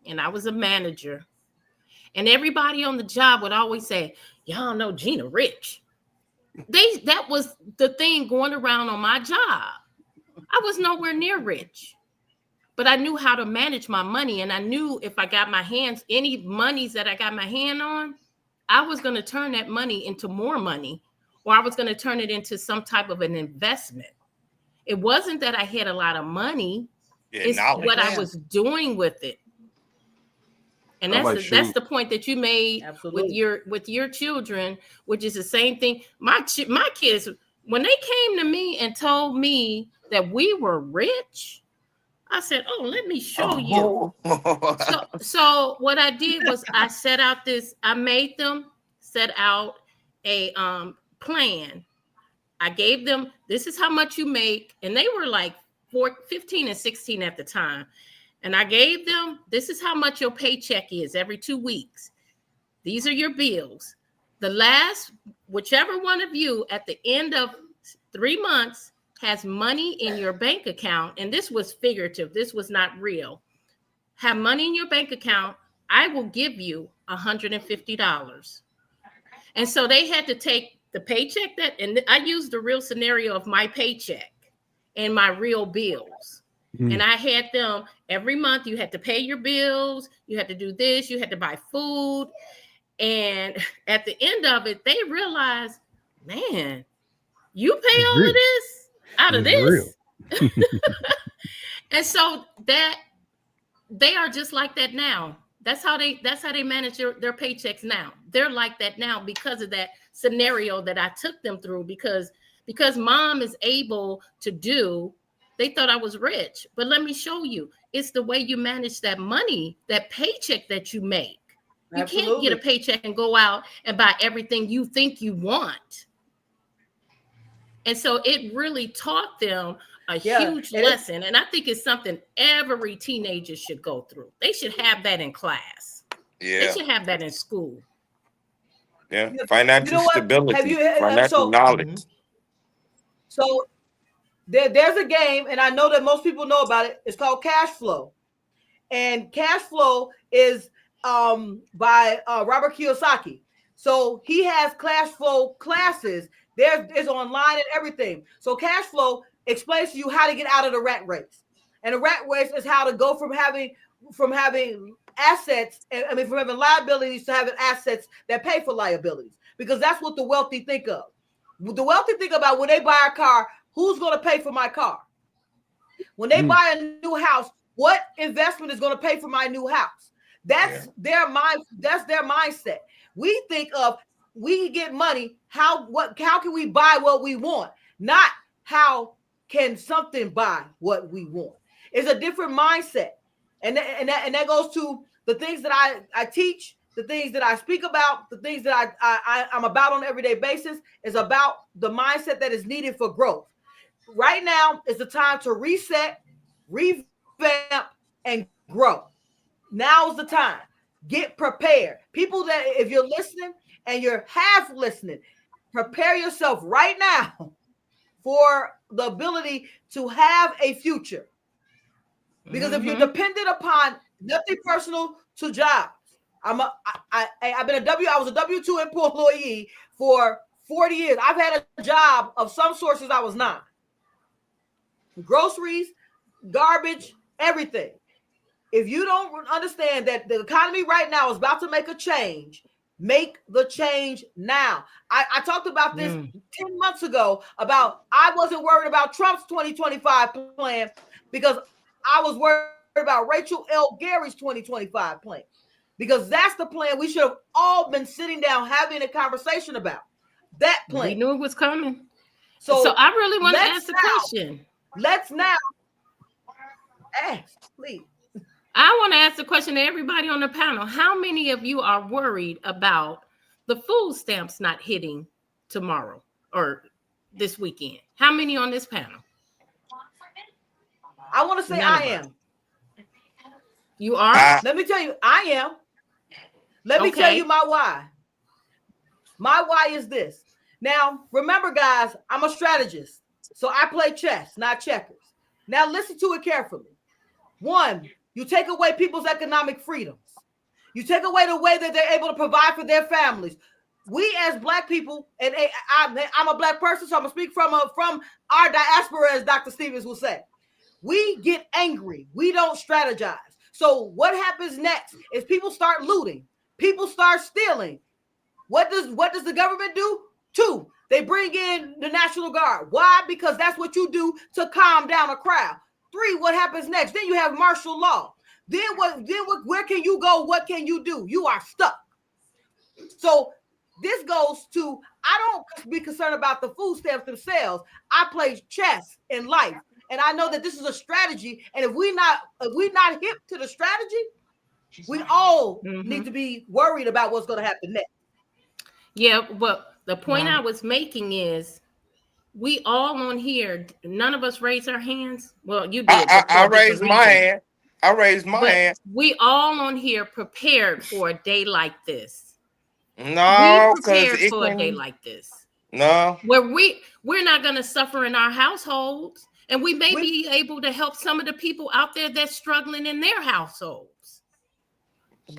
and I was a manager. And everybody on the job would always say, y'all know Gina rich. That was the thing going around on my job. I was nowhere near rich, but I knew how to manage my money. And I knew if I got any monies that I got my hand on, I was going to turn that money into more money, or I was going to turn it into some type of an investment. It wasn't that I had a lot of money. It's what I was doing with it. And that's the point that you made with your children, which is the same thing. My kids, when they came to me and told me that we were rich, I said, "Oh, let me show you." So what I did was I made them set out a plan. I gave them, this is how much you make, and they were like 15 and 16 at the time. And I gave them, this is how much your paycheck is every 2 weeks. These are your bills. The last, whichever one of you at the end of 3 months has money in your bank account, and this was figurative, this was not real, have money in your bank account, I will give you $150. And so they had to take the paycheck and I used the real scenario of my paycheck and my real bills. And I had them every month. You had to pay your bills. You had to do this. You had to buy food. And at the end of it, they realized, man, you pay all of this out of this. And so that they are just like that now. That's how they manage their paychecks now. They're like that now because of that scenario that I took them through, because mom is able to do. They thought I was rich, but let me show you. It's the way you manage that money, that paycheck that you make. You can't get a paycheck and go out and buy everything you think you want. And so it really taught them a huge lesson. And I think it's something every teenager should go through. They should have that in class. Yeah. They should have that in school. Yeah. Financial stability, financial knowledge. So there's a game, and I know that most people know about it. It's called Cash Flow. And Cash Flow is by Robert Kiyosaki. So he has cash flow classes. There's online and everything. So Cash Flow explains to you how to get out of the rat race. And the rat race is how to go from having assets, from having liabilities to having assets that pay for liabilities. Because that's what the wealthy think of. The wealthy think about when they buy a car, who's going to pay for my car? When they buy a new house, what investment is going to pay for my new house? That's their mind. That's their mindset. We think of, we get money. How can we buy what we want? Not how can something buy what we want. It's a different mindset. And that goes to the things that I teach, the things that I speak about, the things that I'm about on an everyday basis is about the mindset that is needed for growth. Right now is the time to reset, revamp, and grow. Now is the time. Get prepared. People that, if you're listening and you're half listening, prepare yourself right now for the ability to have a future. Because if you're dependent upon nothing personal to jobs, I was a W-2 employee for 40 years. I've had a job of some sources I was not. Groceries, garbage, everything. If you don't understand that the economy right now is about to make a change, make the change now. I talked about this 10 months ago about I wasn't worried about Trump's 2025 plan because I was worried about Rachel L. Gary's 2025 plan, because that's the plan we should have all been sitting down having a conversation about. That plan. We knew it was coming. So I really want to ask a question. Let's now ask, please. I want to ask the question to everybody on the panel. How many of you are worried about the food stamps not hitting tomorrow or this weekend? How many on this panel? I want to say I am. You are? Let me tell you, I am. Let me tell you my why. My why is this. Now, remember, guys, I'm a strategist. So I play chess, not checkers. Now, listen to it carefully. One, you take away people's economic freedoms. You take away the way that they're able to provide for their families. We as Black people, and I'm a Black person, so I'm going to speak from our diaspora, as Dr. Stephens will say. We get angry. We don't strategize. So what happens next is people start looting. People start stealing. What does the government do? 2, they bring in the National Guard. Why? Because that's what you do to calm down a crowd. 3, what happens next? Then you have martial law. Then where can you go? What can you do? You are stuck. So this goes to, I don't be concerned about the food stamps themselves. I play chess in life. And I know that this is a strategy. And if we're not hip to the strategy, we all need to be worried about what's going to happen next. Yeah, but the point I was making is we all on here, none of us raised our hands. Well, you did. I raised my hand. I raised my hand. We all on here prepared for a day like this. No, we prepared for a day like this. No. Where we're not going to suffer in our households. And we may be able to help some of the people out there that's struggling in their households.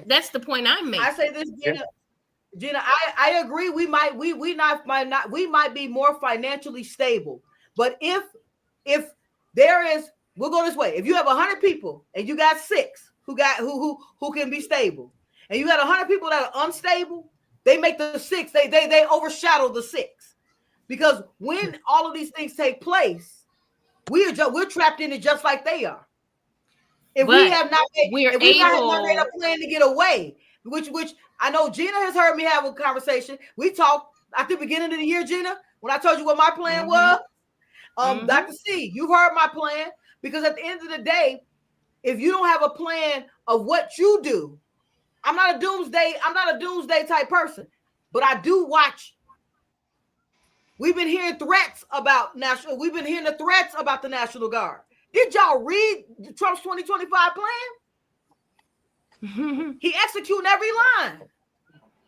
That's the point I'm making. I say this, Gina, I agree. We might be more financially stable. But if there is, we'll go this way. If you have 100 people and you got 6 who can be stable, and you got 100 people that are unstable, they make the 6, they overshadow the 6. Because when all of these things take place, we're trapped in it just like they are. If we have not made a plan to get away, which I know Gina has heard me have a conversation. We talked at the beginning of the year, Gina, when I told you what my plan was. Dr. C, you've heard my plan, because at the end of the day, if you don't have a plan of what you do, I'm not a doomsday type person, but I do watch. We've been hearing threats about the National Guard. Did y'all read Trump's 2025 plan? He executing every line.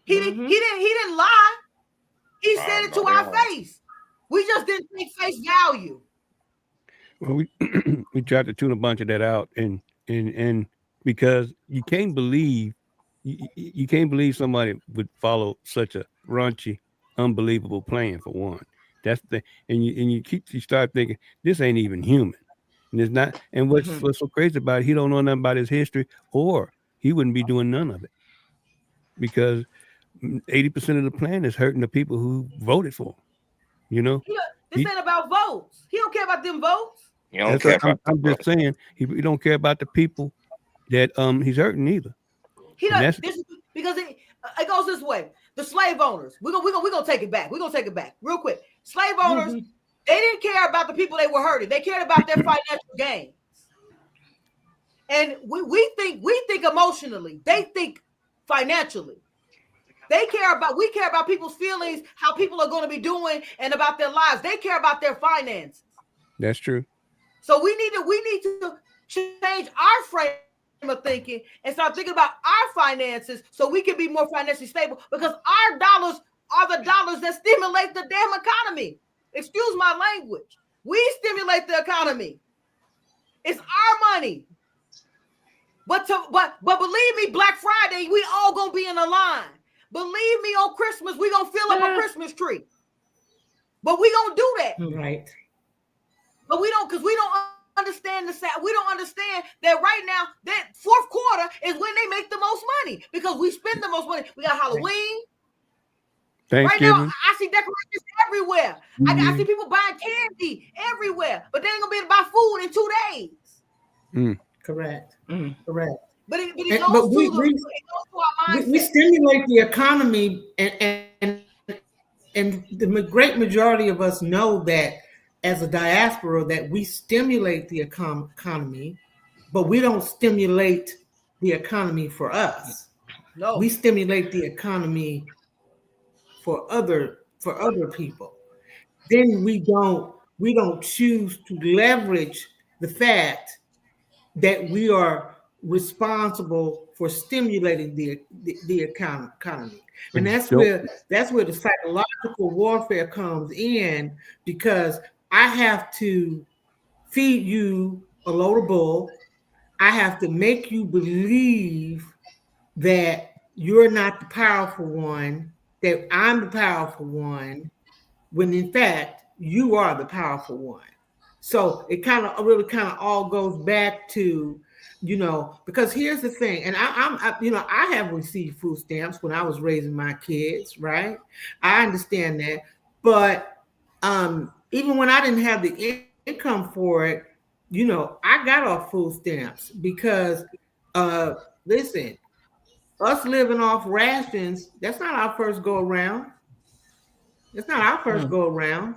He didn't lie. He said it to our face. We just didn't take face value. Well, we tried to tune a bunch of that out, and because you can't believe somebody would follow such a raunchy, unbelievable plan. For one, that's the and you start thinking this ain't even human, and it's not. And what's so crazy about it, he don't know nothing about his history, or he wouldn't be doing none of it, because 80% of the plan is hurting the people who voted for him. You know, this ain't about votes. He don't care about them votes. I'm just saying he don't care about the people that he's hurting either. Because it goes this way. The slave owners, we're gonna take it back. We're gonna take it back real quick. Slave owners, they didn't care about the people they were hurting. They cared about their financial gains. And we think emotionally. They think financially. We care about people's feelings, how people are going to be doing, and about their lives. They care about their finances. That's true. So we need to change our frame of thinking and start thinking about our finances so we can be more financially stable, because our dollars are the dollars that stimulate the damn economy. Excuse my language. We stimulate the economy. It's our money. But believe me, Black Friday, we all gonna be in a line. Believe me, on Christmas, we gonna fill up a Christmas tree. But we gonna do that, right? But we don't, because we don't understand we don't understand that right now that fourth quarter is when they make the most money because we spend the most money. We got Halloween. Right now, I see decorations everywhere. I see people buying candy everywhere, but they ain't gonna be able to buy food in 2 days. Correct. Mm. Correct. But it goes to our mindset. We stimulate the economy, and the great majority of us know that as a diaspora that we stimulate the economy, but we don't stimulate the economy for us. No, we stimulate the economy for other people. Then we don't choose to leverage the fact that we are responsible for stimulating the economy. And that's where the psychological warfare comes in, because I have to feed you a load of bull. I have to make you believe that you're not the powerful one, that I'm the powerful one, when in fact you are the powerful one. So it really all goes back to, because here's the thing, and I have received food stamps when I was raising my kids, right? I understand that, but even when I didn't have the income for it, I got off food stamps because, listen, us living off rations, that's not our first go around. It's not our first go around.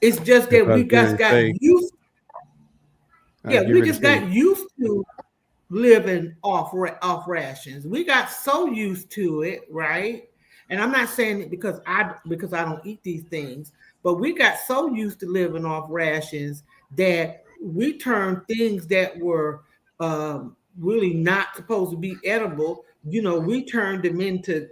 It's just that we just got used. We just got used to living off rations. We got so used to it, right? And I'm not saying it because I don't eat these things, but we got so used to living off rations that we turned things that were really not supposed to be edible. We turned them into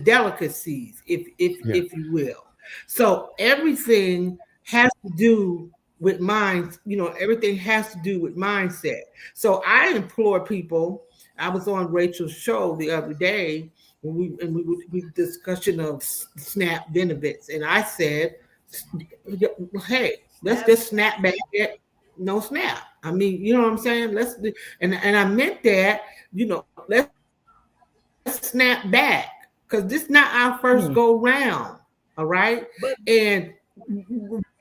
delicacies, if you will. So everything has to do with mind. Everything has to do with mindset. So I implore people. I was on Rachel's show the other day when we discussion of SNAP benefits, and I said, "Hey, let's just snap back at no SNAP." I mean, you know what I'm saying? And I meant that. Let's snap back, because this is not our first go round. All right, and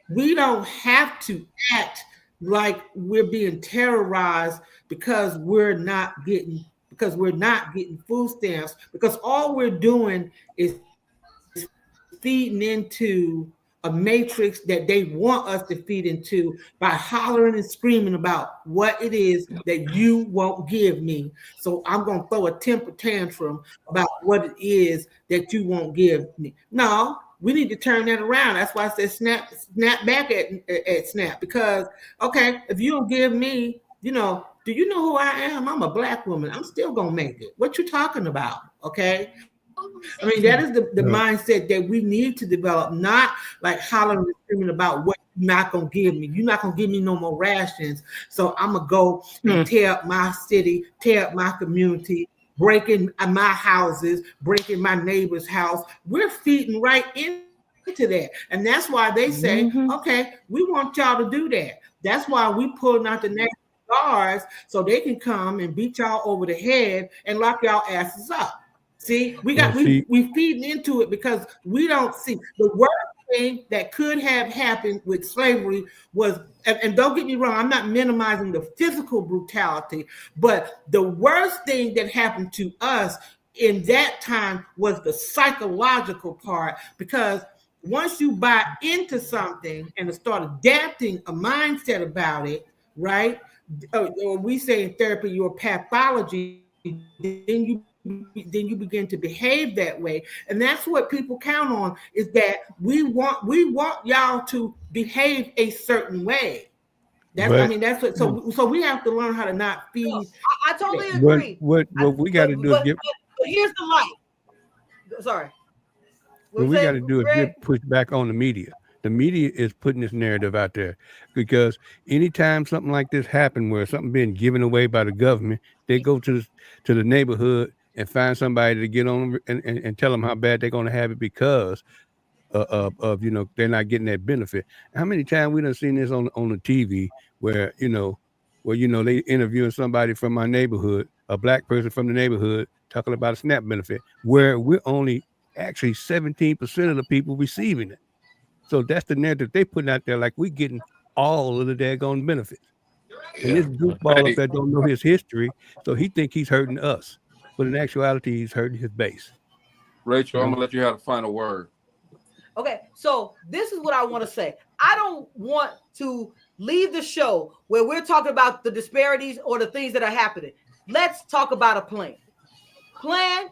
we don't have to act like we're being terrorized because we're not getting food stamps, because all we're doing is feeding into a matrix that they want us to feed into by hollering and screaming about what it is that you won't give me. So I'm going to throw a temper tantrum about what it is that you won't give me. No, we need to turn that around. That's why I said snap back at SNAP, because, okay, if you don't give me, do you know who I am? I'm a Black woman. I'm still going to make it. What you talking about? Okay. I mean, that is the mindset that we need to develop, not like hollering and screaming about what you're not going to give me. You're not going to give me no more rations. So I'm going to go and tear up my city, tear up my community, breaking my houses, breaking my neighbor's house. We're feeding right into that. And that's why they say, okay, we want y'all to do that. That's why we pulling out the National Guards so they can come and beat y'all over the head and lock y'all asses up. See, we feeding into it because we don't see the worst thing that could have happened with slavery was, and don't get me wrong, I'm not minimizing the physical brutality, but the worst thing that happened to us in that time was the psychological part, because once you buy into something and start adapting a mindset about it, right? Or we say in therapy, your pathology, then you begin to behave that way. And that's what people count on, is that we want y'all to behave a certain way. That's what, so we have to learn how to not feed. I totally agree. What we got to do is but here's the light. Sorry. What we got to do is get pushed back on the media. The media is putting this narrative out there, because anytime something like this happens, where something being given away by the government, they go to the neighborhood and find somebody to get on and tell them how bad they're going to have it because of they're not getting that benefit. How many times we done seen this on the TV where they interviewing somebody from my neighborhood, a black person from the neighborhood, talking about a SNAP benefit, where we're only actually 17% of the people receiving it. So that's the narrative they putting out there, like we getting all of the daggone benefits. And this goofball up there don't know his history, so he think he's hurting us. But in actuality, he's hurting his base. Rachel, I'm gonna let you have the final word. Okay, so this is what I want to say. I don't want to leave the show where we're talking about the disparities or the things that are happening. Let's talk about a plan. Plan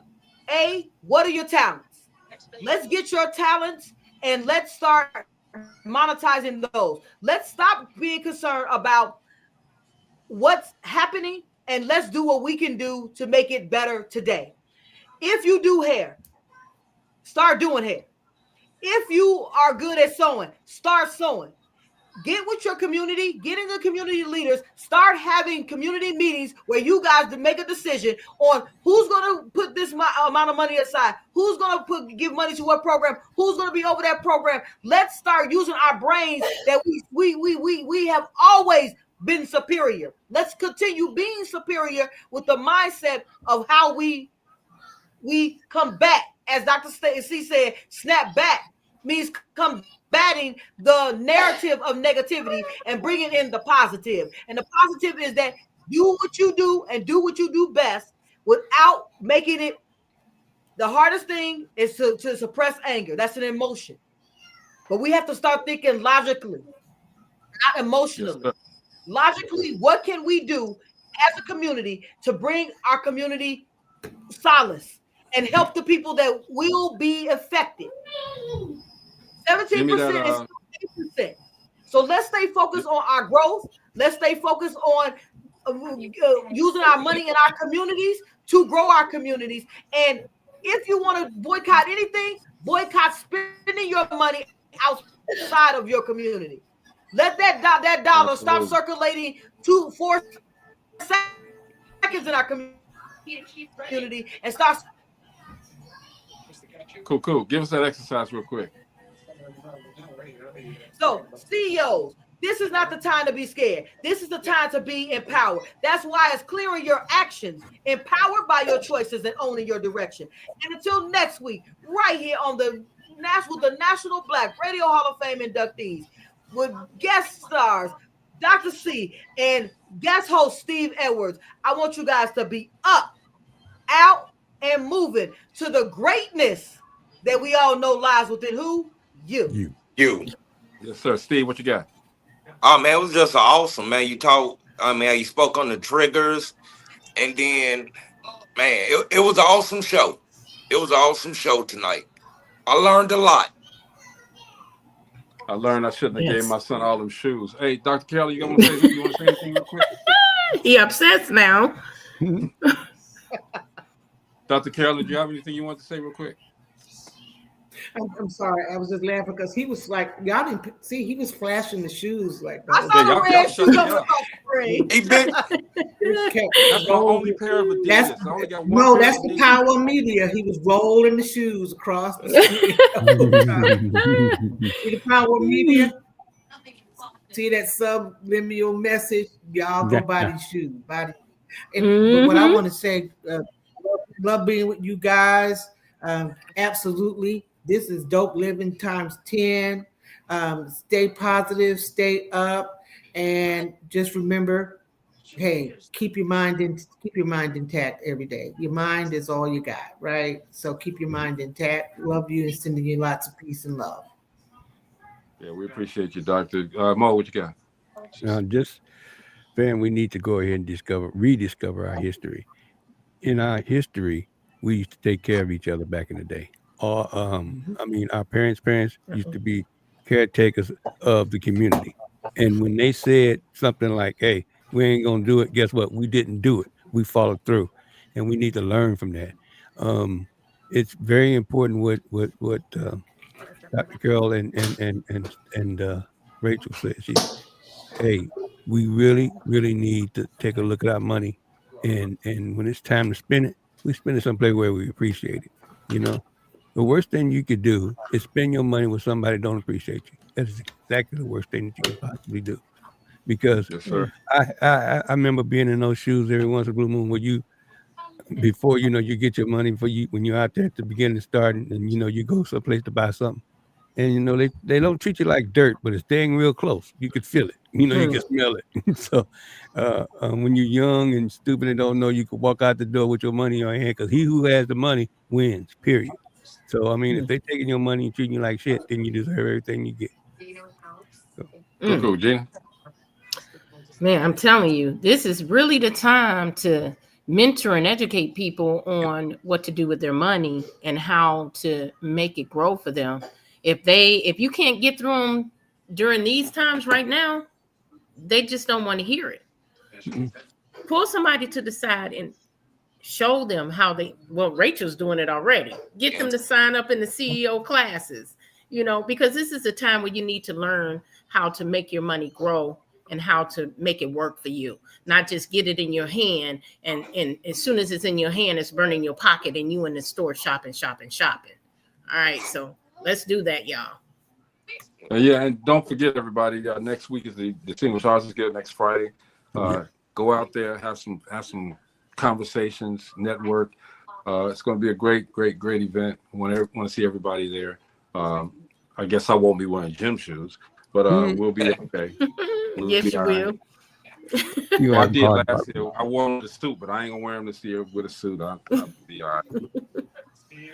A, what are your talents? Let's get your talents and let's start monetizing those. Let's stop being concerned about what's happening and let's do what we can do to make it better today. If you do hair, start doing hair. If you are good at sewing, start sewing. Get with your community, get in the community leaders, start having community meetings where you guys make a decision on who's going to put this amount of money aside, who's going to give money to what program, who's going to be over that program. Let's start using our brains that we have always been superior. Let's continue being superior with the mindset of how we come back. As Dr. C said, snap back means combating the narrative of negativity and bringing in the positive. And the positive is that do what you do and do what you do best without making it. The hardest thing is to suppress anger. That's an emotion. But we have to start thinking logically, not emotionally. Yes, logically, what can we do as a community to bring our community solace and help the people that will be affected? 17% is 8%. So let's stay focused on our growth. Let's stay focused on using our money in our communities to grow our communities. And if you want to boycott anything, boycott spending your money outside of your community. Let that dollar stop circulating 4 seconds in our community and start. Cool. Give us that exercise real quick. So, CEOs, this is not the time to be scared. This is the time to be empowered. That's why it's clearing your actions, empowered by your choices and owning your direction. And until next week, right here on the National Black Radio Hall of Fame inductees, with guest stars Dr. C and guest host Steve Edwards, I want you guys to be up, out, and moving to the greatness that we all know lies within who? You. Yes, sir. Steve, what you got? Oh, man, it was just awesome, man. You spoke on the triggers, and then, man, it was an awesome show. It was an awesome show tonight. I learned a lot. I learned I shouldn't have gave my son all them shoes. Hey, Dr. Kelly, you want to say anything real quick? He obsessed now. Dr. Carolyn, do you have anything you want to say real quick? I'm sorry. I was just laughing because he was like, y'all didn't see, he was flashing the shoes like that. I saw the red shoes on the screen. That's my only pair of Adidas. I only got one. No, that's the power of media. He was rolling the shoes across the screen. See the power of media? See that subliminal message? Y'all go buy these shoes. But what I want to say, love being with you guys. Absolutely. This is Dope Living times 10. Stay positive, stay up, and just remember, hey, keep your mind intact every day. Your mind is all you got, right? So keep your mind intact. Love you and sending you lots of peace and love. Yeah, we appreciate you, Doctor. Mo, what you got? Just, fam, we need to go ahead and rediscover our history. In our history, we used to take care of each other back in the day. Our parents used to be caretakers of the community. And when they said something like, hey, we ain't going to do it, guess what? We didn't do it. We followed through. And we need to learn from that. It's very important what Dr. Carol and Rachel said. Hey, we really, really need to take a look at our money. And when it's time to spend it, we spend it someplace where we appreciate it, The worst thing you could do is spend your money with somebody that don't appreciate you. That is exactly the worst thing that you could possibly do. Because Yes, sir. I remember being in those shoes every once in a blue moon where you, before you know, you get your money for you when you're out there at the beginning starting, and you know you go someplace to buy something, and you know they don't treat you like dirt, but it's dang real close. You could feel it, you know, you can smell it. So when you're young and stupid and don't know, you could walk out the door with your money in your hand, because he who has the money wins. Period. So I mean, if they taking your money and treating you like shit, then you deserve everything you get. So. Cool, Gina. Man, I'm telling you, this is really the time to mentor and educate people on what to do with their money and how to make it grow for them. If you can't get through them during these times right now, they just don't want to hear it. Pull somebody to the side and show them how Rachel's doing it already. Get them to sign up in the CEO classes, you know, because this is a time where you need to learn how to make your money grow and how to make it work for you, not just get it in your hand. And as soon as it's in your hand, it's burning your pocket and you in the store shopping. All right. So let's do that, y'all. Yeah. And don't forget, everybody, next week is the Distinguished Artists Guild next Friday. Go out there, have some conversations, network. It's going to be a great event. I want to see everybody there. I guess I won't be wearing gym shoes, but we'll be okay. Yes, you will. I did last year. I wore them the suit, but I ain't gonna wear them this year with a suit. I'll be all right.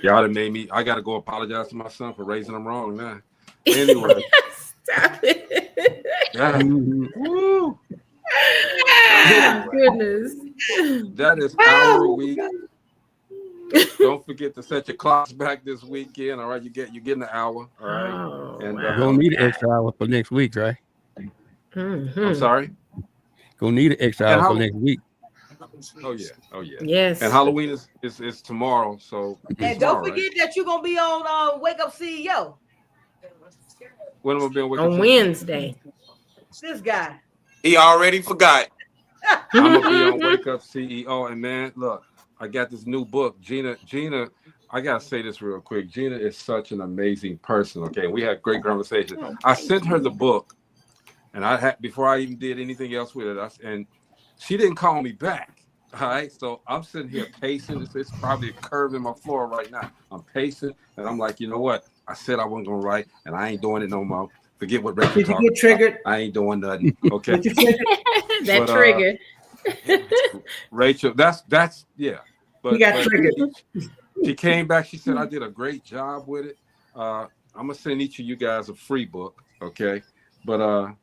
Y'all done made me. I gotta go apologize to my son for raising him wrong now. Anyway. Stop it. Yeah. Woo. Goodness. That is our week. Don't forget to set your clocks back this weekend. All right, you're getting an hour. All right, and you're gonna need an extra hour for next week, right? I'm sorry. Gonna need an extra hour for next week. Oh yeah. Yes. And Halloween is tomorrow, so. And don't forget that you're gonna be on Wake Up CEO. When am I being on Wednesday? This guy. He already forgot. I'm gonna be on Wake Up CEO, and man, look, I got this new book, Gina. I gotta say this real quick. Gina is such an amazing person. Okay, we had great conversation. I sent her the book. And I had, before I even did anything else with it, and she didn't call me back. All right, so I'm sitting here pacing. It's probably a curve in my floor right now. I'm pacing, and I'm like, you know what? I said I wasn't gonna write, and I ain't doing it no more. Forget what Rachel Did you get triggered? About. I ain't doing nothing. Okay. That triggered. Rachel, that's yeah. But you got triggered. She came back. She said I did a great job with it. I'm gonna send each of you guys a free book. Okay, but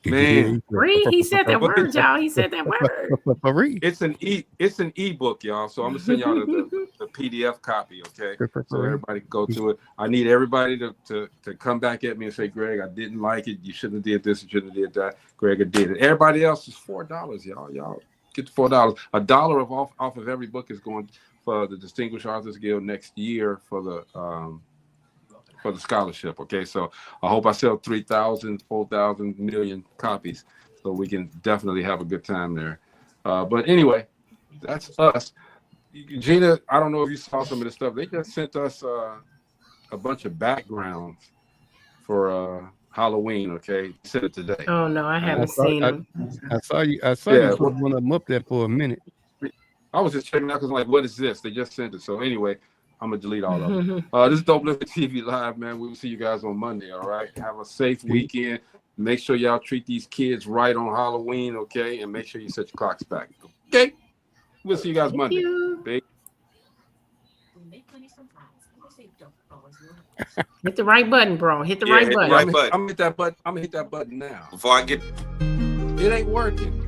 man, he said that word, y'all. He said that word. It's an ebook, y'all. So I'm gonna send y'all the PDF copy, okay? So everybody can go to it. I need everybody to come back at me and say, Greg, I didn't like it. You shouldn't have did this. You shouldn't have did that. Greg, I did it. Everybody else is $4, y'all. Y'all get the $4. $1 off of every book is going for the Distinguished Authors Guild next year for the scholarship. Okay, so I hope I sell 3,000, 4,000 million copies so we can definitely have a good time there. But anyway, that's us. Gina, I don't know if you saw some of the stuff. They just sent us a bunch of backgrounds for Halloween. Okay, they sent it today. Oh no, I haven't seen them. I saw you put one of them up there for a minute. I was just checking out because I'm like, what is this? They just sent it. So anyway, I'm gonna delete all of them. This is DopelivenTV Live, man. We'll see you guys on Monday. All right. Have a safe weekend. Make sure y'all treat these kids right on Halloween, okay? And make sure you set your clocks back. Okay. We'll see you guys Monday. Hit the right button, bro. Hit the right button. I'm gonna hit that button now. Before I get it ain't working.